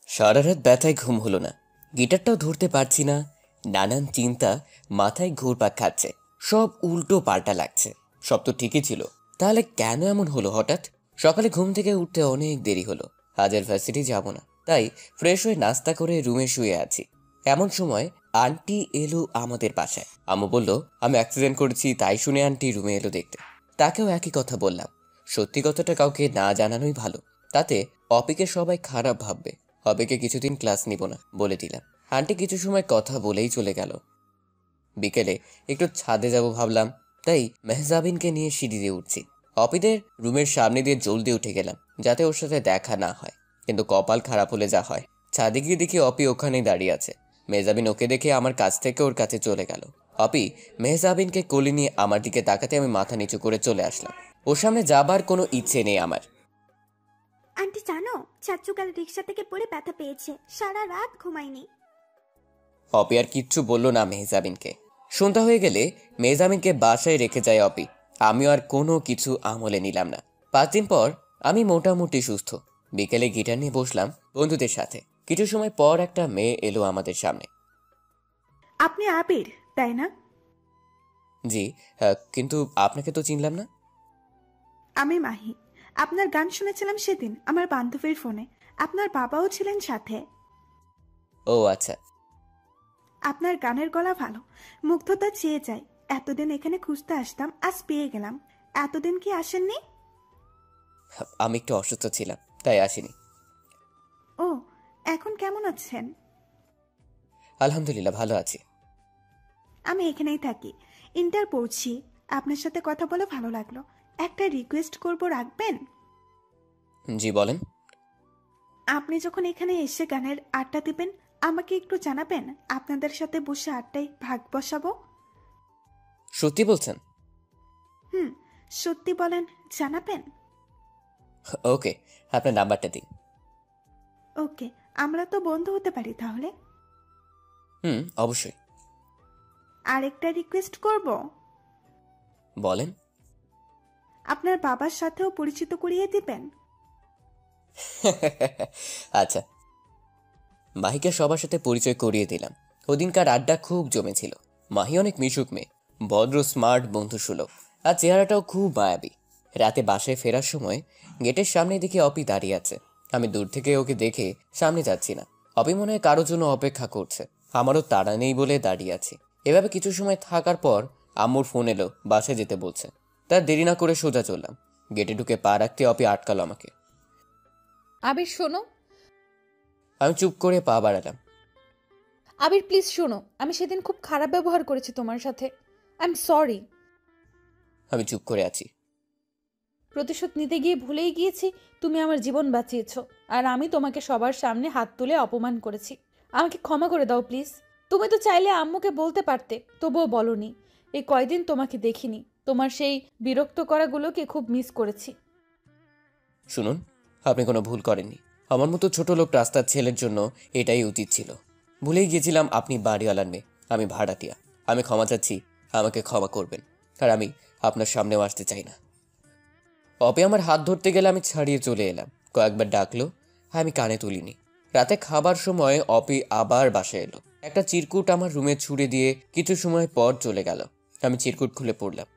সারা রাত ব্যথায় ঘুম হলো না, গিটারটাও ধরতে পারছি না। নানান চিন্তা মাথায় ঘুরপাক খাচ্ছে, সব উল্টো পাল্টা লাগছে। সব তো ঠিকই ছিল, তাহলে কেন এমন হলো হঠাৎ? সকালে ঘুম থেকে উঠতে অনেক দেরি হলো। আজ আর ভার্সিটি যাব না, তাই ফ্রেশ হয়ে নাস্তা করে রুমে শুয়ে আছি। এমন সময় আন্টি এলো আমাদের বাসায়। আম্মু বলল আমি অ্যাক্সিডেন্ট করেছি, তাই শুনে আন্টি রুমে এলো দেখতে। তাকেও একই কথা বললাম। সত্যি কথাটা কাউকে না জানানোই ভালো, তাতে অপিকে সবাই খারাপ ভাববে। অপিকে কিছুদিন ক্লাস নিব না বলে দিলাম। আন্টি কিছু সময় কথা বলেই চলে গেল। বিকেলে একটু ছাদে যাব ভাবলাম, তাই মেহজাবিনকে নিয়ে সিঁড়ি দিয়ে উঠছি। অপিদের রুমের সামনে দিয়ে জলদি উঠে গেলাম, যাতে ওর সাথে দেখা না হয়। কিন্তু কপাল খারাপ হলে যা হয়। ছাদে গিয়ে দেখি অপি ওখানেই দাঁড়িয়ে আছে। মেহজাবিন ওকে দেখে আমার কাছ থেকে ওর কাছে চলে গেল। অপি মেহজাবিনকে কোলে নিয়ে আমার দিকে তাকাতে আমি মাথা নিচু করে চলে আসলাম। ওর সামনে যাবার কোনো ইচ্ছে নেই আমার। আন্টি জানো, চাচু কাল রিক্সা থেকে পড়ে ব্যথা পেয়েছে, সারা রাত ঘুমায়নি। অপি আর কিচ্ছু বলল না মেহজাবিনকে। সন্ধ্যা হয়ে গেলে মেহজাবিনকে বাসায় রেখে যায় অপি। আমিও আর কোনো কিছু আমলে নিলাম না। 5 দিন পর আমি মোটামুটি সুস্থ। বিকেলে গিটার নিয়ে বসলাম বন্ধুদের সাথে। কিছু সময় পর একটা মেয়ে এলো আমাদের সামনে। আপনি আবির, তাই না? জি, কিন্তু আপনাকে তো চিনলাম না। আমি মাহি। আপনার গান শুনেছিলাম সেদিন আমার বান্ধবীর ফোনে। আপনার বাবাও ছিলেন সাথে। ও আচ্ছা। আপনার গানের গলা ভালো, মুগ্ধতা চেয়ে যায়। এতদিন এখানে খুঁজতে আসতাম, আজ পেয়ে গেলাম। এতদিন কি আসেননি? আমি একটু অসুস্থ ছিলাম, তাই আসিনি। ও, এখন কেমন আছেন? আলহামদুলিল্লাহ ভালো আছি। আমি এখানেই থাকি, ইন্টার পড়ছি। আপনার সাথে কথা বলে ভালো লাগলো। একটা রিকোয়েস্ট করব, রাখবেন? জি বলেন। আপনি যখন এখানে এসে গানের আড্ডা দিবেন, আমাকে একটু জানাবেন। আপনাদের সাথে বসে আড্ডায় ভাগ বসাবো। সত্যি বলছেন? সত্যি বলেন, জানাবেন? ওকে, আপনার নাম্বারটা দিন। ওকে, আমরা তো বন্ধু হতে পারি তাহলে। অবশ্যই। আরেকটা রিকোয়েস্ট করব। বলেন। আপনার বাবার সাথেও পরিচিত করিয়ে দিবেন। আচ্ছা, মাহিকে সবার সাথে পরিচয় করিয়ে দিলাম। ওদিনকার আড্ডা খুব জমেছিল। মাহি অনেক মিশুক মেয়ে, ভদ্র, স্মার্ট, বন্ধুসুলভ, আর চেহারাটাও খুব মায়াবী। রাতে বাসায় ফেরার সময় গেটের সামনে দেখে অপি দাঁড়িয়ে আছে। আমি দূর থেকে ওকে দেখে সামনে যাচ্ছি না। অপি মনে হয় কারোর জন্য অপেক্ষা করছে। আমারও তাড়া নেই বলে দাঁড়িয়ে আছি। এভাবে কিছু সময় থাকার পর আম্মুর ফোন এলো, বাসায় যেতে বলছে। তার দেরি না করে সোজা চললাম। গেটে ঢুকে পা রাখতে অপি আটকালো আমাকে। আবির শোনো। আমি চুপ করে পা বাড়ালাম। আবির প্লিজ শোনো, আমি সেদিন খুব খারাপ ব্যবহার করেছি তোমার সাথে। I am sorry. আমি চুপ করে আছি। প্রতিশোধ নিতে গিয়ে ভুলেই গিয়েছি তুমি আমার জীবন বাঁচিয়েছো, আর আমি তোমাকে সবার সামনে হাত তুলে অপমান করেছি। আমাকে ক্ষমা করে দাও প্লিজ। তুমি তো চাইলে আম্মুকে বলতে পারতে, তবুও বলনি। এই কয়দিন তোমাকে দেখিনি, তোমার সেই বিরক্ত করাগুলোকে খুব মিস করেছি। শুনুন, আপনি কোনো ভুল করেননি। আমার মতো ছোট লোক রাস্তার ছেলের জন্য এটাই উচিত ছিল। ভুলেই গিয়েছিলাম আপনি বাড়িওয়ালার মেয়ে, আমি ভাড়াটিয়া। আমি ক্ষমা চাচ্ছি, আমাকে ক্ষমা করবেন। আর আমি আপনার সামনেও আসতে চাই না। অপে আমার হাত ধরতে গেলে আমি ছাড়িয়ে চলে এলাম। কয়েকবার ডাকলো, আমি কানে তুলিনি। রাতে খাবার সময় অপি আবার বাসায় এলো। একটা চিরকুট আমার রুমে ছুঁড়ে দিয়ে কিছু সময় পর চলে গেল। আমি চিরকুট খুলে পড়লাম।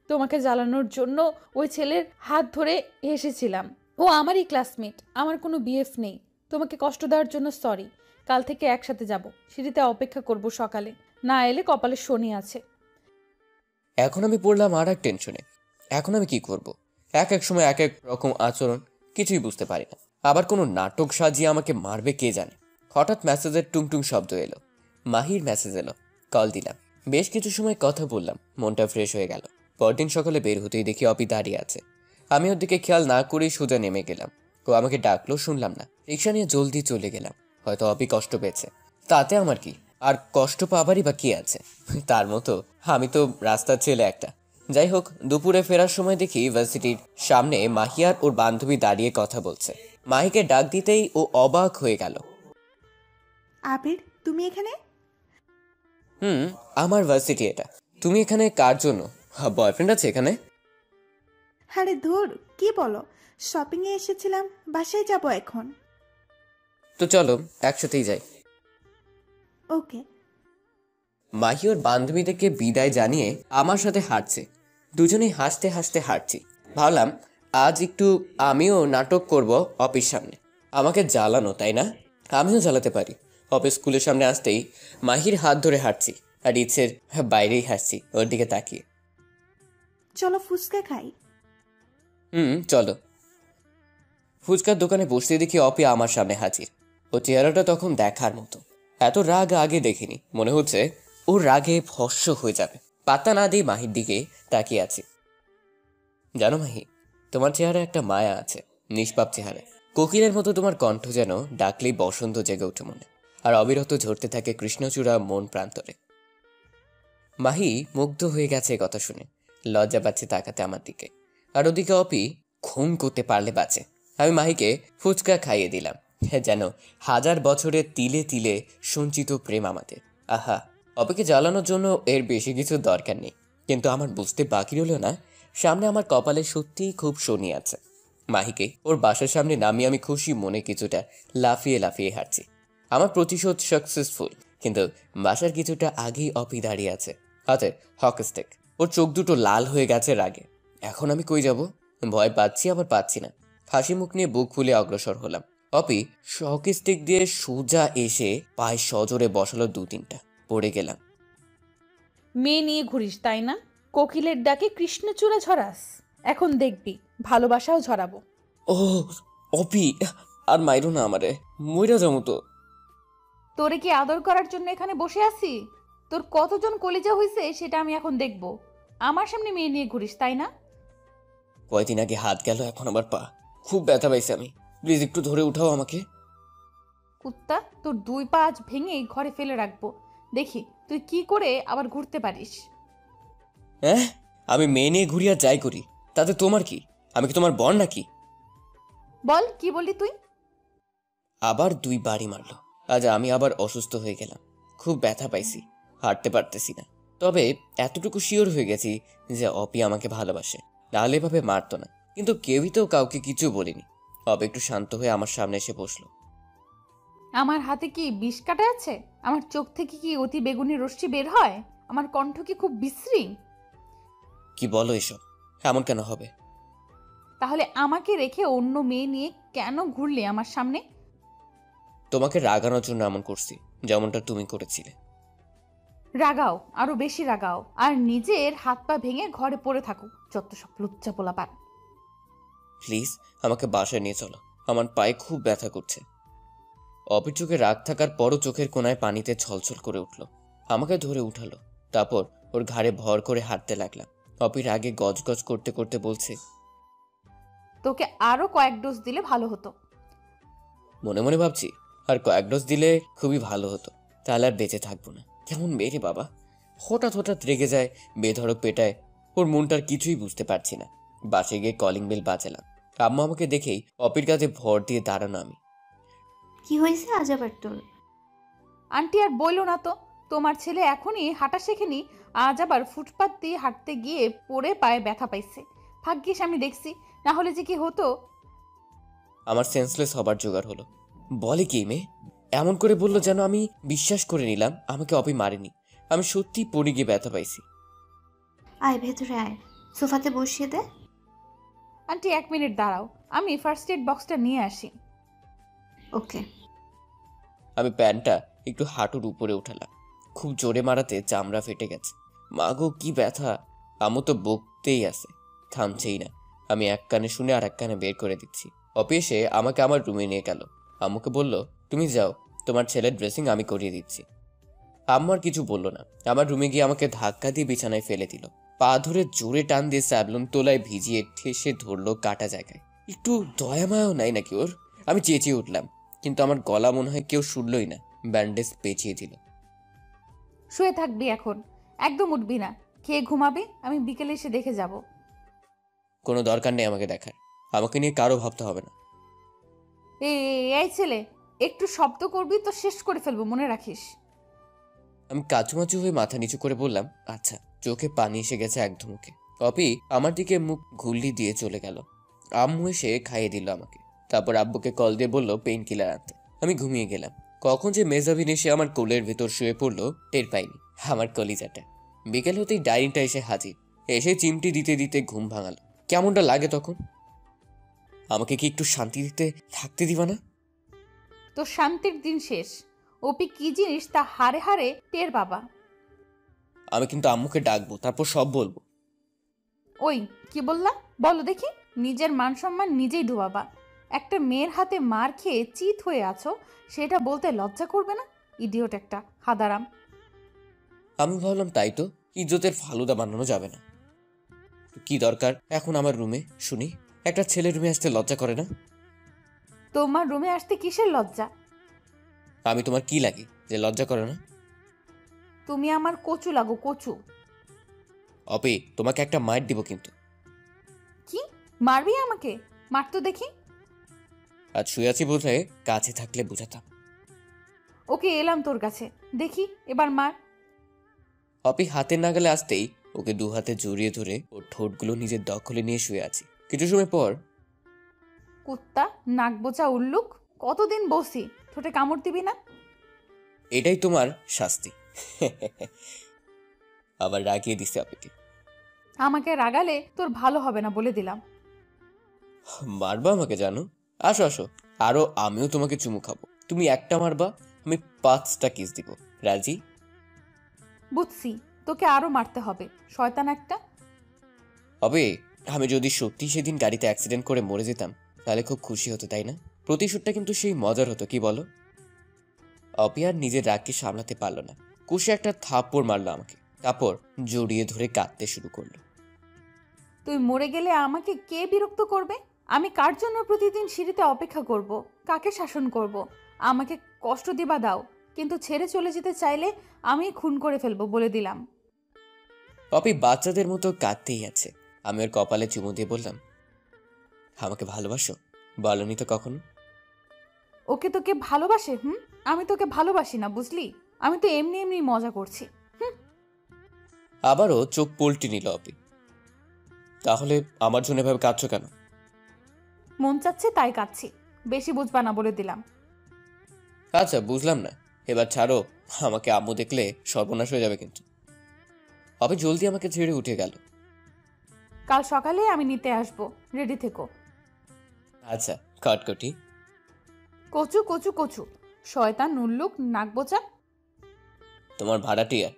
তোমাকে জ্বালানোর জন্য ওই ছেলের হাত ধরে এসেছিলাম। ও আমারই ক্লাসমেট, আমার কোনো বিএফ নেই। তোমাকে কষ্ট দেওয়ার জন্য সরি। কাল থেকে একসাথে যাব, সিঁড়িতে অপেক্ষা করব সকালে। না এলে কপালে শনি আছে। এখন আমি পড়লাম আর এক টেনশনে। এখন আমি কি করব? এক এক সময় এক এক রকম আচরণ, কিছুই বুঝতে পারি না। আবার কোনো নাটক সাজিয়ে আমাকে মারবে কে জানে। হঠাৎ মেসেজের টুংটুং শব্দ এলো। মাহির মেসেজ এলো। কল দিলাম। বেশ কিছু সময় কথা বললাম, মনটা ফ্রেশ হয়ে গেল। পরদিন সকালে বের হতেই দেখি অপি দাঁড়িয়ে আছে। আমি ওর দিকে খেয়াল না করেই সোজা নেমে গেলাম। ও আমাকে ডাকলো, শুনলাম না। রিক্সা নিয়ে জলদি চলে গেলাম। হয়তো অপি কষ্ট পেয়েছে, তাতে আমার কি? আর কষ্ট পাবারই বা কি আছে? তার মতো আমি তো রাস্তার ছেলে একটা। যাই হোক, দুপুরে ফেরার সময় দেখি ইউনিভার্সিটির সামনে মাহি আর ওর বান্ধবী দাঁড়িয়ে কথা বলছে। মাহিকে ডাক দিতেই ও অবাক হয়ে গেল। আবির, তুমি এখানে? আমার ভার্সিটি এটা। তুমি এখানে কার জন্য? বয়ফ্রেন্ড আছে এখানে? আরে ধুর, কি বলো? শপিংয়ে এসেছিলাম, বাসায় যাব এখন। তো চলো একসাথেই যাই। ওকে। মাহি ওর বান্ধবীদেরকে বিদায় জানিয়ে আমার সাথে হাঁটছে। দুজনেই হাসতে হাসতে হাঁটছি। ভাবলাম আজ একটু আমিও নাটক করব অফিস সামনে। আমাকে জ্বালানো, তাই না? আমিও জ্বালাতে পারি। অফিস স্কুলের সামনে আসতেই মাহির হাত ধরে হাঁটছি, আর ইচ্ছের বাইরেই হাসছি ওর দিকে তাকিয়ে। চলো ফুচকা খাই। চলো। ফুচকার দোকানে বসতে দেখি অপি আমার সামনে হাজির। ও চেহারাটা তখন দেখার মতো। এত রাগ আগে দেখিনি। মনে হচ্ছে ওর রাগে ভস্ম হয়ে যাবে। পাত্তা না দিয়ে মাহির দিকে তাকিয়ে আছি। জানো মাহি, তোমার চেহারা একটা মায়া আছে, নিষ্পাপ চেহারা। কোকিলের মতো তোমার কণ্ঠ যেন ডাকলেই বসন্ত জেগে ওঠে মনে, আর অবিরত ঝরতে থাকে কৃষ্ণচূড়া মন প্রান্তরে। মাহি মুগ্ধ হয়ে গেছে কথা শুনে। লজ্জা পাচ্ছে তাকাতে আমার দিকে। আর ওদিকে অপি খুন করতে পারলে বাঁচে। আমি মাহিকে ফুচকা খাইয়ে দিলাম, যেন হাজার বছরের তিলে তিলে সঞ্চিত প্রেম আমাদের। আহা, অপিকে জ্বালানোর জন্য এর বেশি কিছু দরকার নেই। কিন্তু আমার বুঝতে বাকি রইল না, সামনে আমার কপালে সত্যিই খুব শনি আছে। মাহিকে ওর বাসার সামনে নামিয়ে আমি খুশি মনে কিছুটা লাফিয়ে লাফিয়ে হাঁটছি। আমার প্রতিশোধ সাকসেসফুল, কিন্তু বাসার কিছুটা আগেই অপি দাঁড়িয়ে আছে, হাতে হকি স্টিক। ওর চোখ দুটো লাল হয়ে গেছে রাগে। এখন আমি কই যাব? ভয় পাচ্ছি আবার পাচ্ছি না। হাসি মুখ নিয়ে বুক ফুলে অগ্রসর হলাম। অপি হকি স্টিক দিয়ে সোজা এসে পায়ে সজোরে বসালো 2-3টা। পড়ে গেলাম। মেয়ে নিয়ে ঘুরিস তাই না? কোকিলের ডাকে কৃষ্ণচূড়া ঝরাস। এখন দেখবি ভালোবাসাও ঝরাবো। ও অপি, আর মাইরো না আমারে, মইরা যাবো তো। তোরে কি আদর করার জন্য এখানে বসে আছি? তোর কতজন কলিজা হইছে সেটা আমি এখন দেখব। আমার সামনে মেয়ে নিয়ে ঘুরিস তাই না? কয়দিন আগে হাত গেল, এখন আবার পা। খুব ব্যথা পাইছি আমি। প্লিজ একটু ধরে উঠাও আমাকে। কুত্তা, তোর 2 পা আজ ভেঙে ঘরে ফেলে রাখবো। দেখি তুই কি করে আবার ঘুরতে পারিস। হ্যাঁ, আমি মেয়ে নিয়ে ঘুরি আর যাই করি, তাতে তোমার কি? আমি কি তোমার বর নাকি? বল, কি বললি তুই? আবার 2 বাড়ি মারলো। আজ আমি আবার অসুস্থ হয়ে গেলাম। খুব ব্যথা পাইছি, হাঁটতে পারতেছি না। তবে এতটুকু শিওর হয়ে গেছি যে অপি আমাকে ভালোবাসে, নাহলে এভাবে মারতো না। কিন্তু কেউই তো কাউকে কিছু বলিনি। অপি একটু শান্ত হয়ে আমার সামনে এসে বসলো। আমার হাতে কি বিষ কাটা আছে? আমার চোখ থেকে কি অতি বেগুনি রশ্মি বের হয়? আমার কণ্ঠ কি খুব বিশ্রী? কি বলো এসব? এমন কেন হবে? তাহলে আমাকে রেখে অন্য মেয়ে নিয়ে কেন ঘুরলে আমার সামনে? তোমাকে রাগানোর জন্য এমন করছি, যেমনটা তুমি করেছিলে। রাগাও, আরো বেশি রাগাও, আর নিজের হাত পা ভেঙে ঘরে পড়ে থাকো, যত সব লুচ্চা পোলাপান। প্লিজ আমাকে বাসায় নিয়ে চলো, আমার পায়ে খুব ব্যথা করছে। অপির চোখে রাগ থাকার পরও চোখের কোনায় পানিতে ছলছল করে উঠল। আমাকে ধরে উঠালো, তারপর ওর ঘাড়ে ভর করে হাঁটতে লাগলাম। অপির আগে গজগজ করতে করতে বলছে, তোকে আরো কয়েক ডোজ দিলে ভালো হতো। মনে মনে ভাবছি আর কয়েক ডোজ দিলে খুবই ভালো হতো, তাহলে আর বেঁচে থাকবো না। কেমন মেয়ে রে বাবা, হঠাৎ হঠাৎ রেগে যায়, বেধড়ক পেটায়। ওর মনটার কিছুই বুঝতে পারছি না। বাসে গিয়ে কলিং বেল বাজালাম। আম্মা আমাকে দেখেই অপির কাছে ভর দিয়ে দাঁড়ানো। আমি, কি হয়েছে আজ আবার তোর? আন্টি আর বললো না তো, তোমার ছেলে এখনই হাঁটা শেখেনি, আজ আবার ফুটপাত দিয়ে হাঁটতে গিয়ে পড়ে পায়ে ব্যথা পাইছে। ভাগ্যিস আমি দেখছি, না হলে যে কি হতো। আমার সেন্সলেস হবার জোগাড় হলো। বলে কি মেয়ে? এমন করে বললো যেন আমি বিশ্বাস করে নিলাম আমাকে অপি মারেনি। আমি সত্যি পড়ে গিয়ে ব্যথা পাইছি। আয় ভেতরে আয়, সোফাতে বসিয়ে দে। আন্টি 1 মিনিট দাঁড়াও, আমি ফার্স্ট এড বক্সটা নিয়ে আসি। ওকে। আমি প্যান্টটা একটু হাঁটুর উপরে উঠালাম। খুব জোরে মারাতে চামড়া ফেটে গেছে। মাগো কি ব্যথা! আমু তো বকতেই আছে, থামছেই না। আমি এক কানে শুনে আর এক কানে বের করে দিচ্ছি। অপি এসে আমাকে আমার রুমে নিয়ে গেল। আম্মুকে বলল, তুমি যাও, তোমার ছেলের ড্রেসিং আমি করিয়ে দিচ্ছি। আম্মু আর কিছু বলল না। আমার রুমে গিয়ে আমাকে ধাক্কা দিয়ে বিছানায় ফেলে দিল। পা ধরে জোরে টান দিয়ে স্যাবলুন তোলায় ভিজিয়ে ঠেসে ধরলো কাটা জায়গায়। একটু দয়া মায়াও নাই নাকি ওর? আমি চেঁচিয়ে উঠলাম, কিন্তু আমার গলা মনে হয় কেউ শুনলই না। ব্যান্ডেজ পেঁচিয়ে দিল। শুয়ে থাকবি এখন, একদম উঠবি না। খেয়ে ঘুমাবি, আমি বিকেলে এসে দেখে যাব। কোনো দরকার নেই আমাকে দেখার, আমাকে নিয়ে কারো ভাবতে হবে না। এই ছেলে, একটু শব্দ করবি তো শেষ করে ফেলবো, মনে রাখিস। আমি কাচুমাচু হয়ে মাথা নিচু করে বললাম, আচ্ছা। চোখে পানি এসে গেছে এক ধুমুকে। অপি আমার দিকে মুখ ঘুল্লি দিয়ে চলে গেল। আম্মু এসে খাইয়ে দিল আমাকে। তারপর আব্বুকে কল দিয়ে বলল পেইন কিলার আনতে। আমি ঘুমিয়ে গেলাম। কখন যে মেজাবিন এসে আমার কোলের ভেতর শুয়ে পড়লো টের পাইনি। আমার কলিজাটা। বিকেল হতেই ডাইনিংটা এসে হাজির। এসে চিমটি দিতে দিতে ঘুম ভাঙালো। কেমনটা লাগে তখন? আমাকে কি একটু শান্তি দিতে থাকতে দিবা না? তো শান্তির দিন শেষ। ওপি কি জিনিস তা হারে হারে টের বাবা। আমি কিন্তু আম্মুকে ডাকবো, তারপর সব বলবো। ওই কি বললা, বলো দেখি। নিজের মান সম্মান নিজেই ডুবাবা। একটা মেয়ের হাতে মার খেয়ে চিত হয়ে আছো, সেটা বলতে লজ্জা করবে না? ইডিওট একটা, হাদারাম। আমি ভাবলাম তাই তো, ইজ্জতের ফালুদা বানানো যাবে না। কি দরকার এখন আমার রুমে শুনি? একটা ছেলে রুমে আসতে লজ্জা করে না? তোমার রুমে আসতে কিসের লজ্জা? আমি তোমার কি লাগে যে লজ্জা করে না? তুমি আমার কচু লাগো, কচু। অপি, তোমাকে একটা মাইর দিব কিন্তু। কি মারবি আমাকে? মার তো দেখি। আজ শুয়ে আছি বোধ হয়, কাছে থাকলে বুঝাতাম। ওকে এলাম তোর কাছে, দেখি এবার মার। অপি হাতের নাগালে আসতেই ওকে দু হাতে জড়িয়ে ধরে ওর ঠোঁটগুলো নিজের দখলে নিয়ে শুয়ে আছি। কিছু সময় পর, কুত্তা, নাক বোচা উল্লুক, কতদিন বসি, ঠোঁটে কামড় দিবি না? এটাই তোমার শাস্তি। আবার রাগিয়ে দিছে অপিকে। আমাকে রাগালে তোর ভালো হবে না বলে দিলাম। মারবা আমাকে জানো? আসো আসো, আরো আমিও তোমাকে চুমু খাবো। তুমি একটা মারবা, আমি 5টা কিস দিব। রাজি? বুঝছি, তোকে আরো মারতে হবে, শয়তান একটা। হবে। আমি যদি সত্যি সেদিন গাড়িতে অ্যাক্সিডেন্ট করে মরে যেতাম তাহলে খুব খুশি হতো, তাই না? প্রতিশোধটা কিন্তু সেই মজার হতো, কি বলো? অপি আর নিজের রাগকে সামলাতে পারলো না। কুশে একটা থাপ্পড় মারলো আমাকে, তারপর জড়িয়ে ধরে কাঁদতে শুরু করলো। তুই মরে গেলে আমাকে কে বিরক্ত করবে? আমি কার জন্য প্রতিদিন সিঁড়িতে অপেক্ষা করব? কাকে শাসন করব? আমাকে কষ্ট দিবা দাও, কিন্তু ছেড়ে চলে যেতে চাইলে আমি খুন করে ফেলবো, বলে দিলাম। অপি বাচ্চাদের মতো কাঁদতেই আছে। আমি ওর কপালে চুমু দিয়ে বললাম, আমাকে ভালোবাসো? বলনি তো কখনো। ওকে তোকে ভালোবাসে? আমি তোকে ভালোবাসি না, বুঝলি? আমি তো এমনি এমনি মজা করছি। আবারও চোখ পল্টি নিল অপি। তাহলে আমার জন্য এভাবে কাঁদছো কেন? মন চাচ্ছে তাই কাচ্ছি, বেশি বুঝবা না বলে দিলাম। আচ্ছা বুঝলাম না, এবার ছাড়ো, আমাকে আম্মু দেখলে সর্বনাশ হয়ে যাবে কিন্তু। অপি জলদি আমাকে ছেড়ে উঠে গেল। কাল সকালে আমি নিতে আসবো, রেডি থেকো। আচ্ছা কটকটি। কচু কচু কচু, শয়তান নুল্লুক নাকবোচা। তোমার ভাড়াটিয়া।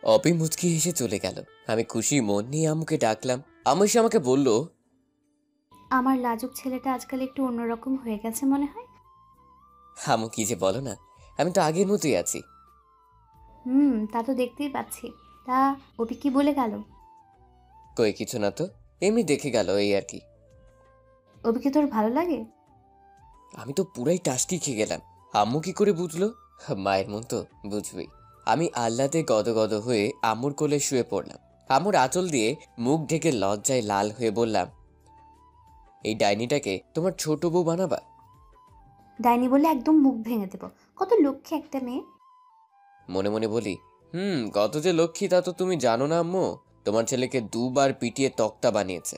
অপি মুচকি হেসে চলে গেল। আমি খুশি মন নিয়ে আম্মুকে ডাকলাম। আম্মু এসে আমাকে বলল, আমার লাজুক ছেলেটা আজকাল একটু অন্যরকম হয়ে গেছে মনে হয়। আম্মু কি যে বলো না, আমি তো আগের মতোই আছি। তা তো দেখতেই পাচ্ছি। তা ওপি কি বলে গেল? কই কিছু না তো, এমনি দেখে গেল এই আর কি। ওপিকে তোর ভালো লাগে? আমি তো পুরাই টাস্কি খেয়ে গেলাম। আম্মু কি করে বুঝলো? মায়ের মন তো বুঝবেই। আমি আহ্লাদে গদগদ হয়ে আম্মুর কোলে শুয়ে পড়লাম। আম্মুর আঁচল দিয়ে মুখ ঢেকে লজ্জায় লাল হয়ে বললাম, এই ডাইনিটাকে তোমার ছোট বউ বানাবা? ডাইনি বলে একদম মুখ ভেঙে দেব। কত লক্ষ্মী একটা মেয়ে। মনে মনে বলি, কত যে লক্ষ্মী তা তো তুমি জানো না আম্মু। তোমার ছেলেকে 2 বার পিটিয়ে তক্তা বানিয়েছে।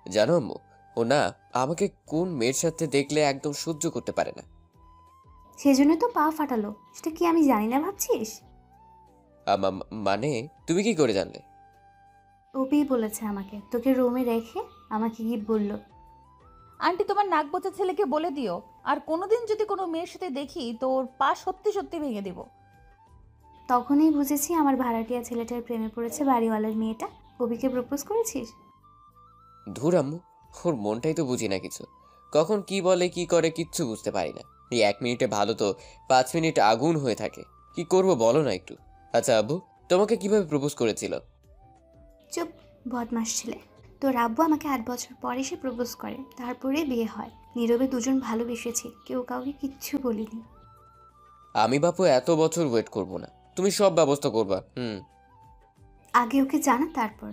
জানো আম্মু, ও না আমাকে কোন মেয়ের সাথে দেখলে একদম সহ্য করতে পারে না। সেজন্য তো পা ফাটালো। সেটা কি আমি জানি না ভাবছিস? মানে তুমি কি করে জানলে? ওপি বলেছে আমাকে, তোকে রুমে রেখে আমাকে কি বলল। আন্টি তোমার নাকবোচা ছেলেকে বলে দিও, আর কোনোদিন যদি কোনো মেয়ের সাথে দেখি তো ওর পা সত্যি সত্যি ভেঙে দিব। তখনই বুঝেছি আমার ভাড়াটিয়া ছেলেটার প্রেমে পড়েছে বাড়িওয়ালার মেয়েটা। ওপিকে প্রপোজ করেছিস? ধুর আম্মু, ওর মনটাই তো বুঝি না কিছু। কখন কি বলে কি করে কিচ্ছু বুঝতে পারি না। এই 1 মিনিটে ভালো তো 5 মিনিট আগুন হয়ে থাকে। কি করব বলো না একটু। আচ্ছা আব্বু, তোমাকে কিভাবে প্রপোজ করেছিল? চুপ, বদমাস ছেলে। তোর আব্বু আমাকে 8 বছর পরে সে প্রপোজ করে, তারপরে বিয়ে হয়। নীরবে দুজন ভালোবেসেছি, কেউ কাউকে কিচ্ছু বলিনি। আমি বাপু এত বছর ওয়েট করব না, তুমি সব ব্যবস্থা করবা। আগে ওকে জানা তারপর।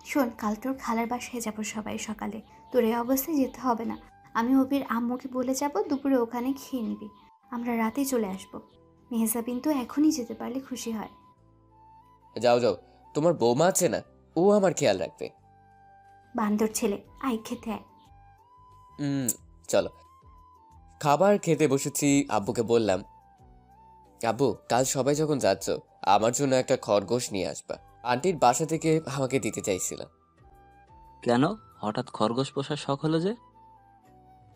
শোন, কাল তোর খালার বাসায় যাবো সবাই সকালে। তোর এই অবস্থায় যেতে হবে না। আমি ওপির আম্মুকে বলে যাব, দুপুরে ওখানে খেয়ে নিবি। আমরা রাতেই চলে আসবো। মেহজাবিন তো এখনই যেতে পারলে খুশি হয়। যাও যাও, তোমার বৌমা আছে না, ও আমার খেয়াল রাখবে। বান্দর ছেলে, আয় খেতে আয়। চলো। খাবার খেতে বসেছি। আব্বুকে বললাম, আব্বু কাল সবাই যখন যাচ্ছ আমার জন্য একটা খরগোশ নিয়ে আসবা। আন্টির বাসা থেকে আমাকে দিতে চাইছিল। কেন হঠাৎ খরগোশ পোষার শখ হলো যে?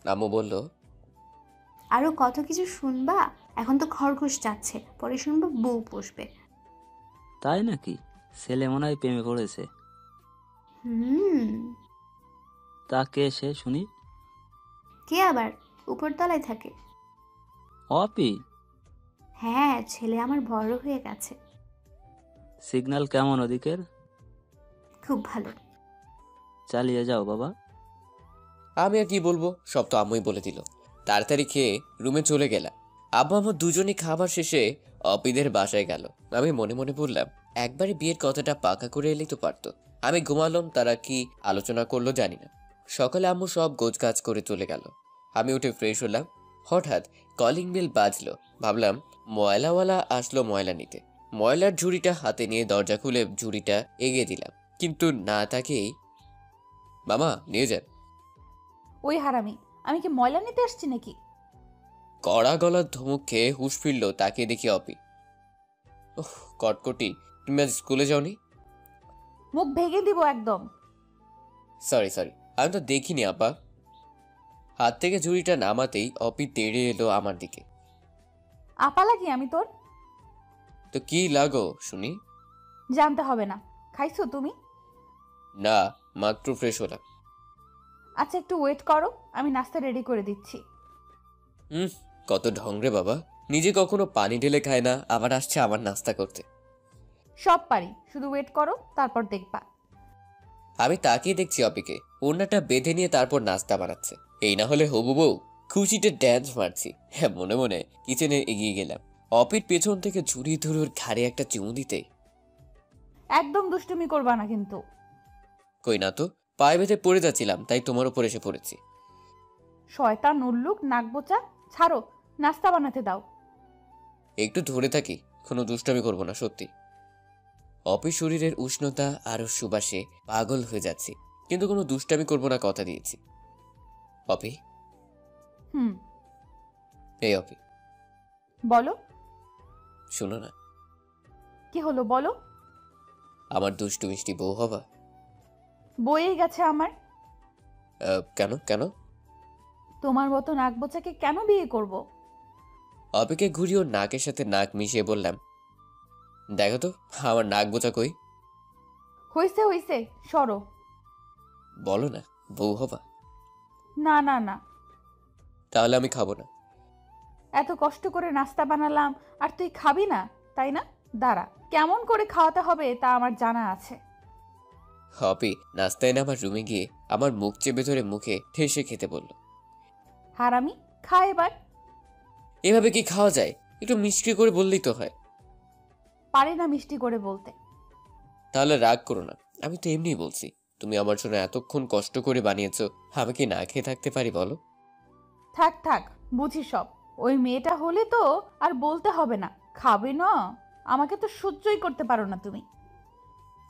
আম্মু বলল, আরো কত কিছু শুনবা। এখন তো খরগোশ যাচ্ছে, পরে শুনবো বউ পোষবে। তাই নাকি? ছেলে মনে হয় প্রেমে পড়েছে। হুম। তা কে সে শুনি? কে আবার? উপরতলায় থাকে। অপি? হ্যাঁ, ছেলে আমার বড় হয়ে গেছে। সিগন্যাল কেমন ওদিকের? খুব ভালো। চালিয়ে যাও বাবা। আমি আর কি বলবো, সব তো আম্মুই বলে দিল। তাড়াতাড়ি খেয়ে রুমে চলে গেলাম। আব্বু আম্মু দুজনই খাবার শেষে অপিদের বাসায় গেল। আমি মনে মনে বললাম, একবারে বিয়ের কথাটা পাকা করে এলেই তো পারতো। আমি ঘুমালাম, তারা কি আলোচনা করলো জানি না। সকালে আম্মু সব গোছগাছ করে চলে গেল। আমি উঠে ফ্রেশ হলাম। হঠাৎ কলিং বেল বাজলো। ভাবলাম ময়লাওয়ালা আসলো ময়লা নিতে। ময়লার ঝুড়িটা হাতে নিয়ে দরজা খুলে ঝুড়িটা এগিয়ে দিলাম, কিন্তু না তাকেই, মামা নিয়ে যান। ওই হারামি, আমি কি ময়লা নিতে আসছি নাকি? কড়া গলার ধমক খেয়ে হুঁশ ফিরল। তাকে দেখি অপি। ওহ কটকটি, তুমি আজ স্কুলে যাওনি? মুখ ভেঙে দিব একদম। সরি আমি তো দেখিনি আপা। হাত থেকে ঝুড়িটা নামাতেই অপি তেড়ে এলো আমার দিকে। আপা লাগি আমি তোর? তো কি লাগো শুনি? জানতে হবে না। খাইছো তুমি? না, মাত্র ফ্রেশ হলাম। আচ্ছা একটু ওয়েট করো, আমি নাস্তা রেডি করে দিচ্ছি। কত ঢং রে বাবা, নিজে কখনো পানি ঢেলে খায় না, আবার আসছে আমার নাস্তা করতে। সব পারি, শুধু ওয়েট করো, তারপর দেখবা। আমি তাকিয়ে দেখছি অপিকে ওড়নাটা বেঁধে নিয়ে তারপর নাস্তা বানাচ্ছে। এই না হলে হবু বউ, খুশিতে ড্যান্স মারছি। হ্যাঁ, মনে মনে কিচেনে এগিয়ে গেলাম। অপির পেছন থেকে ঝুড়ি ধরে ওর ঘাড়ে একটা চুমু দিতে। একদম দুষ্টুমি করবা না কিন্তু। কই না তো, পায়ে বেঁধে পড়ে যাচ্ছিলাম, তাই তোমার উপর এসে পড়েছি। শয়তান উল্লুক নাকবোচা, ছাড়ো, নাস্তা বানাতে দাও। একটু ধরে থাকি, কোনো দুষ্টামি করবো না সত্যি। অপি শরীরের উষ্ণতা আর সুবাসে পাগল হয়ে যাচ্ছি, কিন্তু কোনো দুষ্টামি করবো না কথা দিয়েছি। অপি, হুম, এই অপি, বলো। শোনো না, কি হলো বলো? আমার দুষ্টু মিষ্টি বউ হবা? বয়েই গেছে আমার। কেন কেন? তোমার মতো নাকবোচাকে কেন বিয়ে করব? অপিকে ঘুরিয়ে ওর নাকের সাথে নাক মিশিয়ে বললাম, দেখো তো আমার নাক বোচা কই? হইছে হইছে, সরো। বলো না বউ হবা। না না না, তাহলে আমি খাবো না। এত কষ্ট করে নাস্তা বানালাম আর তুই খাবি না, তাই না? দাঁড়া, কেমন করে খাওয়াতে হবে তা আমার জানা আছে। অপি নাস্তা এনে আমার রুমে গিয়ে আমার মুখ চেপে ধরে মুখে ঠেসে খেতে বলল। হারামি, খা এবার। এভাবে কি খাওয়া যায়? একটু মিষ্টি করে বললেই তো হয়। পারি না মিষ্টি করে বলতে। তাহলে রাগ করো না, আমি তো এমনিই বলছি। তুমি আমার জন্য এতক্ষণ কষ্ট করে বানিয়েছো, আমি কি না খেয়ে থাকতে পারি বলো? থাক থাক, বুঝি সব। ওই মেয়েটা হলে তো আর বলতে হবে না, খাবে না। আমাকে তো সহ্যই করতে পারো না তুমি।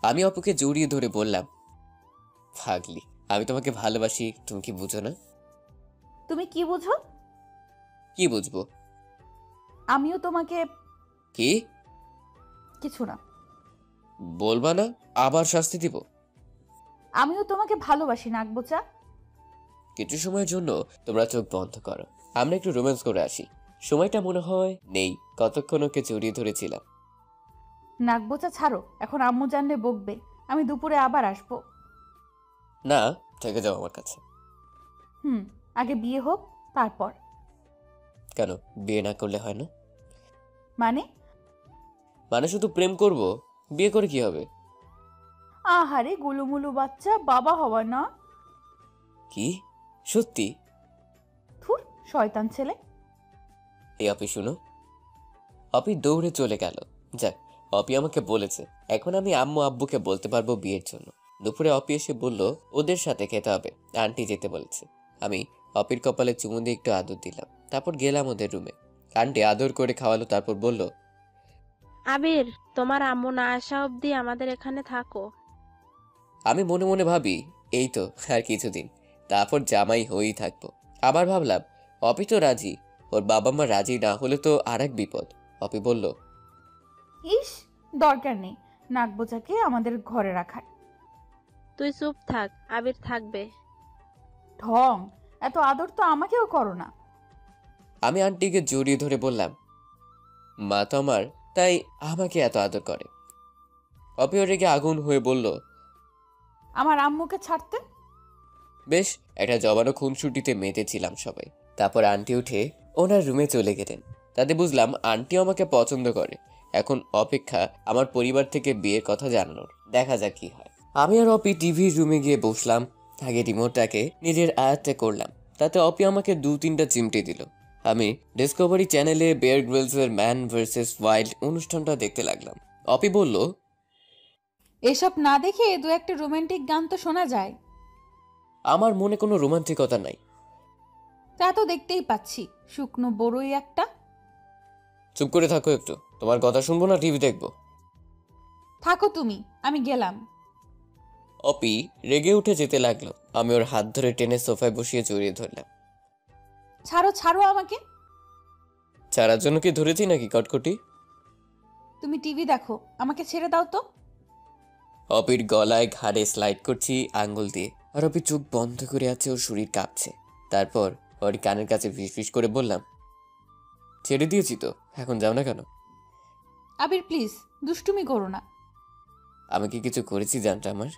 আমি অপুকে জড়িয়ে ধরে বললাম, পাগলি, আমি তোমাকে ভালোবাসি, তুমি কি বুঝো না? তুমি কি বুঝো? কি বুঝবো? আমিও তোমাকে। কি? কিছু না। বলবা না? আবার শাস্তি দিব? আমিও তোমাকে ভালোবাসি নাকবোচা। কিছু সময়ের জন্য তোমরা চোখ বন্ধ করো, আমরা একটু রোম্যান্স করে আসি। সময়টা মনে হয় নেই, কতক্ষণ ওকে জড়িয়ে ধরেছিলাম। নাকবোচা ছাড়ো, এখন আম্মু জানলে বকবে। আমি দুপুরে আবার আসবো। না, থেকে যাও আমার কাছে। আগে বিয়ে হোক, তারপর। কেন বিয়ে না করলে হয় না? মানে? মানে শুধু প্রেম করব, বিয়ে করে কি হবে? আহারে গুলুমুলু বাচ্চা, বাবা হওয়া না? কি সত্যি? থুর, শয়তান ছেলে। এই অপি শুনো। অপি দৌড়ে চলে গেল। যাক, অপি আমাকে বলেছে এখন আমি আম্মু আব্বুকে বলতে পারবো বিয়ের জন্য। দুপুরে অপি এসে বলল ওদের সাথে খেতে হবে, আন্টি যেতে বলেছে। আমি অপির কপালে চুমু দিয়ে একটু আদর দিলাম, তারপর গেলাম ওদের রুমে। আন্টি আদর করে খাওয়ালো, তারপর বলল, আবির, তোমার আম্মু না আসা অবধি আমাদের এখানে থাকো। আমি মনে মনে ভাবি এই তো আর কিছুদিন, তারপর জামাই হয়েই থাকবো। আবার ভাবলাম অপি তো রাজি, ওর বাবা মা রাজি না হলে তো আর এক বিপদ। অপি বলল, ইস, দরকার নেই নাকবোচাকে আমাদের ঘরে রাখার। তুই চুপ থাক, আবির থাকবে। ঢং, এত আদর তো আমাকেও করো না। আমি আন্টিকে জড়িয়ে ধরে বললাম, মা তো আমার, তাই আমাকে এত আদর করে। অপিও রেগে আগুন হয়ে বলল, আমার আম্মুকে ছাড়তে। বেশ, একটা জবানো খুনসুটিতে মেতেছিলাম সবাই। তারপর আন্টি উঠে ওনার রুমে চলে গেলেন। তাতে বুঝলাম আন্টিও আমাকে পছন্দ করে। এখন অপেক্ষা আমার পরিবার থেকে বিয়ের কথা জানানোর, দেখা যাক কি হয়। আমি আর অপি টিভির রুমে গিয়ে বসলাম। আগে রিমোটটাকে নিজের আয়ত্তে করলাম, তাতে অপি আমাকে 2-3টা চিমটে দিল। আমি ডিসকভারি চ্যানেলে বেয়ার গ্রিলসের ম্যান ভার্সেস ওয়াইল্ড অনুষ্ঠানটা দেখতে লাগলাম। অপি বলল, এসব না দেখে দু একটা রোমান্টিক গান তো শোনা যায়। আমার মনে কোনো রোমান্টিকতা নাই। তা তো দেখতেই পাচ্ছি, শুকনো বড়ই একটা। চুপ করে থাকো একটু, তোমার কথা শুনবো না টিভি দেখবো। থাকো তুমি, আমি গেলাম। অপি রেগে উঠে যেতে লাগলো। আমি ওর হাত ধরে টেনে সোফায় বসিয়ে জড়িয়ে ধরলাম। ছাড়ো ছাড়ো আমাকে। ছাড়ার জন্য কি ধরেছি নাকি কটকটি? তুমি টিভি দেখো, আমাকে ছেড়ে দাও তো। অপির গলায় ঘাড়ে স্লাইড করছি আঙ্গুল দিয়ে, আর অপি চোখ বন্ধ করে আছে, ওর শরীর কাঁপছে। তারপর ওর কানের কাছে ফিসফিস করে বললাম, ছেড়ে দিয়েছি তো, এখন যাও না কেন? আবির প্লিজ, দুষ্টুমি করো না। আমি কি কিছু করেছি জানটা আমার?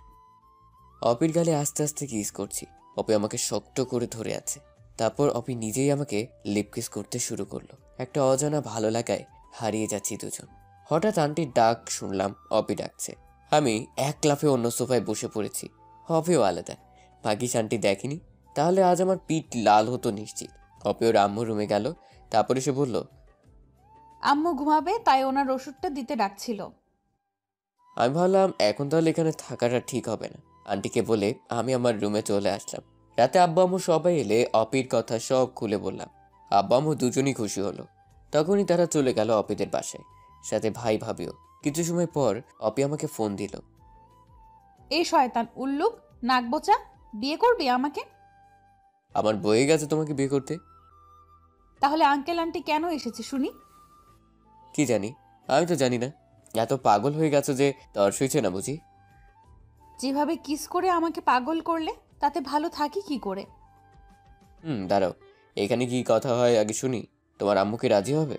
অপির গালে আস্তে আস্তে কিস করছি। অপি আমাকে শক্ত করে ধরে আছে। তারপর অপি নিজেই আমাকে লিপ কিস করতে শুরু করলো। একটা অজানা ভালো লাগায় হারিয়ে যাচ্ছি দুজন। হঠাৎ আন্টির ডাক শুনলাম, অপি ডাকছে। আমি এক লাফে অন্য সোফায় বসে পড়েছি। অপিও আলাদা, ভাগ্যিস আন্টি দেখেনি, তাহলে আজ আমার পিঠ লাল হতো নিশ্চিত। অপি ওর আম্মু রুমে গেল, তারপর এসে বলল, আম্মু ঘুমাবে, তাই ওনার ওষুধটা দিতে ডাকছিল। আমি ভাবলাম এখন তাহলে এখানে থাকাটা ঠিক হবে না। আন্টিকে বলে আমি আমার রুমে চলে আসলাম। রাতে আব্বা আম্মু সবাই এলে অপির কথা সব খুলে বললাম। আব্বা আম্মু দুজনই খুশি হলো। তখনই তারা চলে গেল অপিদের বাসায়, সাথে ভাই ভাবিও। কিছু সময় পর অপি আমাকে ফোন দিল। এই শয়তান উল্লুক নাকবোচা, বিয়ে করবি আমাকে? আমার বয়ে গেছে তোমাকে বিয়ে করতে। তাহলে আঙ্কেল আন্টি কেন এসেছে শুনি? কি জানি, আমি তো জানি না। এত পাগল হয়ে গেছো যে তর সইছে না বুঝি? যেভাবে কিস করে আমাকে পাগল করলে, তাতে ভালো থাকি কি করে? দাঁড়াও, এখানে কি কথা হয় আগে শুনি। তোমার আম্মু কি রাজি হবে?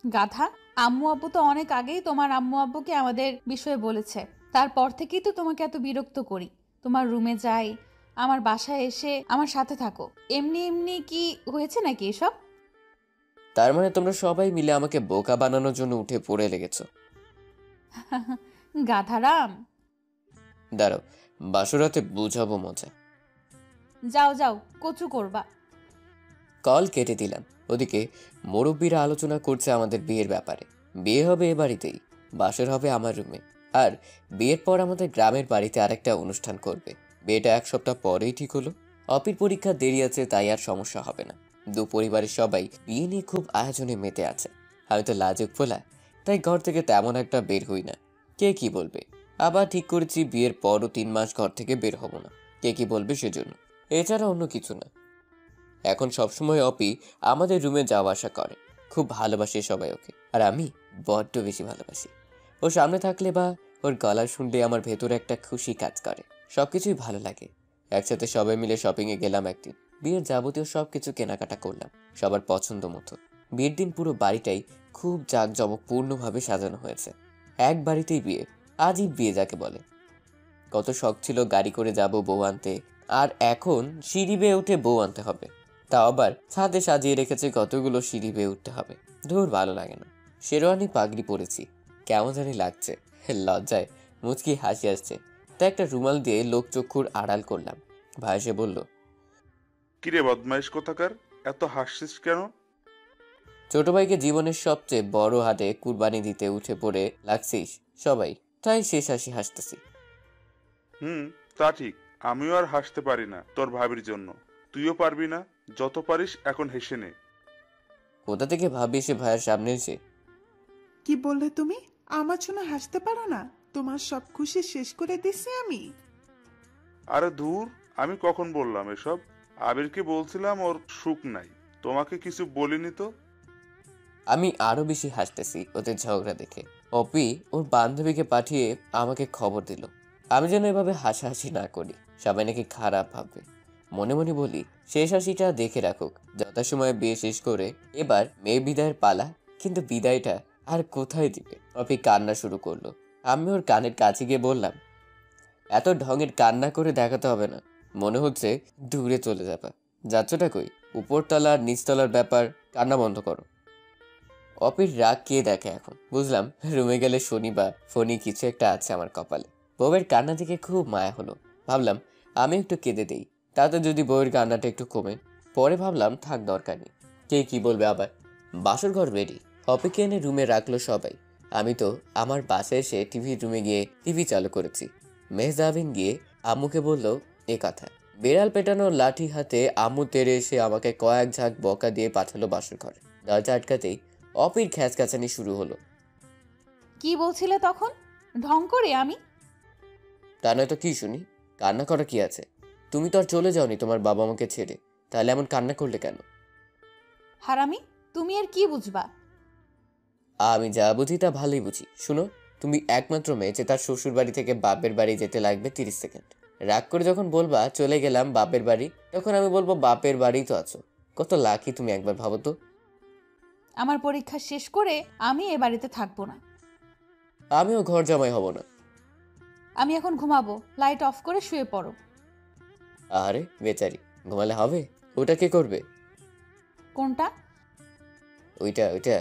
গাধা, আম্মু আব্বু তো অনেক আগেই তোমার আম্মু আব্বুকে আমাদের বিষয়ে বলেছে। তারপর থেকেই তো তোমাকে এত বিরক্ত করি। তোমার রুমে যাই, আমার বাসায় এসে আমার সাথে থাকো। এমনি এমনি কি হয়েছে নাকি এসব? তার মানে তোমরা সবাই মিলে আমাকে বোকা বানানোর জন্য উঠে পড়ে লেগেছো। গাধারাম, দাঁড়াও, বাসরাতে বুঝাবো মজা। যাও যাও, কচু করবা। কল কেটে দিলাম। ওদিকে মুরব্বীরা আলোচনা করছে আমাদের বিয়ের ব্যাপারে। বিয়ে হবে এ বাড়িতেই, বাসর হবে আমার রুমে। আর বিয়ের পর আমাদের গ্রামের বাড়িতে আরেকটা অনুষ্ঠান করবে। বিয়েটা 1 সপ্তাহ পরেই ঠিক হলো। অপির পরীক্ষা দেরি আছে, তাই আর সমস্যা হবে না। দু পরিবারের সবাই বিয়ে নিয়ে খুব আয়োজনে মেতে আছে। আমি তো লাজুক ফোলা, তাই ঘর থেকে তেমন একটা বের হই না। কে কি বলবে? আবার ঠিক করেছি বিয়ের পরও 3 মাস ঘর থেকে বের হব না। কে কি বলবে সেজন্য, এছাড়া অন্য কিছু না। এখন সবসময় অপি আমাদের রুমে যাওয়া আসা করে। খুব ভালোবাসে সবাই ওকে, আর আমি বড্ড বেশি ভালোবাসি। ও সামনে থাকলে বা ওর গলা শুনলে আমার ভেতরে একটা খুশি কাজ করে। সবকিছুই ভালো লাগে। একসাথে সবাই মিলে শপিংয়ে গেলাম একদিন। বিয়ের যাবতীয় সবকিছু কেনাকাটা করলাম সবার পছন্দ মতো। বিয়ের দিন পুরো বাড়িটাই খুব জাঁকজমকপূর্ণভাবে সাজানো হয়েছে। এক বাড়িতেই বিয়ে, আজই বিয়ে যাকে বলে। কত শখ ছিল গাড়ি করে যাব বউ আনতে, আর এখন সিঁড়ি বেয়ে উঠে বউ আনতে হবে। তাও আবার ছাদে সাজিয়ে রেখেছে কতগুলো সিঁড়ি বেয়ে উঠতে হবে। ধুর, ভালো লাগে না। শেরওয়ানি পাগড়ি পরেছি, কেমন জানি লাগছে। লজ্জায় মুচকি হাসি আসছে, তাই একটা রুমাল দিয়ে লোকচক্ষুর আড়াল করলাম। ভাই এসে বলল, কিরে বদমাইশ কোথাকার, এত হাসছিস কেন? ছোট ভাইকে জীবনের সবচেয়ে বড় হাটে কুরবানি দিতে উঠে পড়ে লাগছিস সবাই, তাই শেষ হাসি হাসতেছি। তা ঠিক, আমিও আর হাসতে পারি না তোর ভাবির জন্য। তুইও পারবি না, যত পারিস এখন হেসে নে। কোথা থেকে ভাবি এসে ভাইয়ের সামনে এসে। কি বললে তুমি? আমার জন্য হাসতে পারো না? তোমার সব খুশি শেষ করে দিছি আমি। আরে দূর, আমি কখন বললাম এসব? আবিরকে বলছিলাম ওর সুখ নাই, তোমাকে কিছু বলিনি তো। আমি আরো বেশি হাসতেছি ওদের ঝগড়া দেখে। অপি ওর বান্ধবীকে পাঠিয়ে আমাকে খবর দিল আমি যেন এভাবে হাসাহাসি না করি, সবাই নাকি খারাপ ভাববে। মনে মনে বলি, শেষ হাসিটা দেখে রাখুক। যথাসময়ে বিয়ে শেষ করে এবার মেয়ে বিদায়ের পালা, কিন্তু বিদায়টা আর কোথায় দিবে? অপি কান্না শুরু করলো। আমি ওর কানের কাছে গিয়ে বললাম, এত ঢঙের কান্না করে দেখাতে হবে না, মনে হচ্ছে দূরে চলে যাবা। যাচ্ছটা কই? উপরতলা আর নিচতলার ব্যাপার, কান্না বন্ধ করো। অপির রাগ কে দেখে এখন বুঝলাম। রুমে গেলে শনি বা ফনি কিছু একটা আছে আমার কপালে। বউয়ের কান্না দেখে খুব মায়া হলো। ভাবলাম আমি একটু কেঁদে দেই, তাতে যদি বউয়ের কান্নাটা একটু কমে। পরে ভাবলাম থাক, দরকার নেই, কে কি বলবে আবার। বাসর ঘর রেডি, অপিকে এনে রুমে রাখলো সবাই। আমি তো আমার বাসায় এসে টিভির রুমে গিয়ে টিভি চালু করেছি। মেহজাবিন গিয়ে আম্মুকে বলল এ কথা। বেড়াল পেটানোর লাঠি হাতে আম্মু তেড়ে এসে আমাকে কয়েক ঝাঁক বকা দিয়ে পাঠালো বাসর ঘরে। দরজা আটকাতেই অপির খ্যাচকাচানি শুরু হলো। কি বলছিলে তখন? ঢং করে আমি? তা নয় তো কি শুনি? কান্না করা কি আছে? তুমি তো আর চলে যাওনি তোমার বাবা মাকে ছেড়ে, তাহলে এমন কান্না করলে কেন? হারামি, তুমি আর কি বুঝবা? আমি যা বুঝি তা ভালোই বুঝি। শুনো, তুমি একমাত্র মেয়ে যে তার শ্বশুর বাড়ি থেকে বাপের বাড়ি যেতে লাগবে 30 সেকেন্ড। রাগ করে যখন বলবা চলে গেলাম বাপের বাড়ি, তখন আমি বলবো বাপের বাড়িই তো আছো। কত লাকি তুমি, একবার ভাবো তো। আমার পরীক্ষা শেষ করে আমি এ বাড়িতে থাকবো না। আমিও ঘর জামাই হব না। আমি এখন ঘুমাবো, লাইট অফ করে শুয়ে পড়ো। আরে বেচারি, ঘুমালে হবে? ওটা কে করবে? কোনটা? ওইটা ওইটা।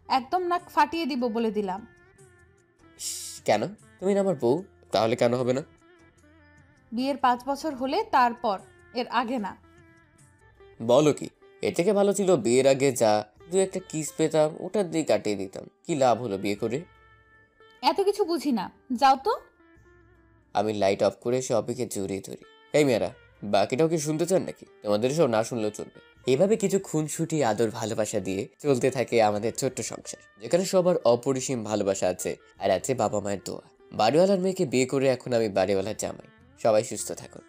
একদম নাক ফাটিয়ে দিব বলে দিলাম। কেন? তুমি না আমার বউ, তাহলে কেন হবে না? বিয়ের 5 বছর হলে তারপর, এর আগে না। বলো কি? এর থেকে ভালো ছিল বিয়ের আগে যা দু একটা কিস পেতাম, ওটার দিয়ে কাটিয়ে দিতাম। কি লাভ হলো বিয়ে করে? এত কিছু বুঝি না, যাও তো। আমি লাইট অফ করে এসে অপিকে জড়িয়ে ধরি। এই মেয়েরা, বাকিটাও কি শুনতে চান নাকি? তোমাদের সব না শুনলেও চলবে। এভাবে কিছু খুনসুটি আদর ভালোবাসা দিয়ে চলতে থাকে আমাদের ছোট্ট সংসার, যেখানে সবার অপরিসীম ভালোবাসা আছে, আর আছে বাবা মায়ের দোয়া। বাড়িওয়ালার মেয়েকে বিয়ে করে এখন আমি বাড়িওয়ালার জামাই। সবাই সুস্থ থাকুন।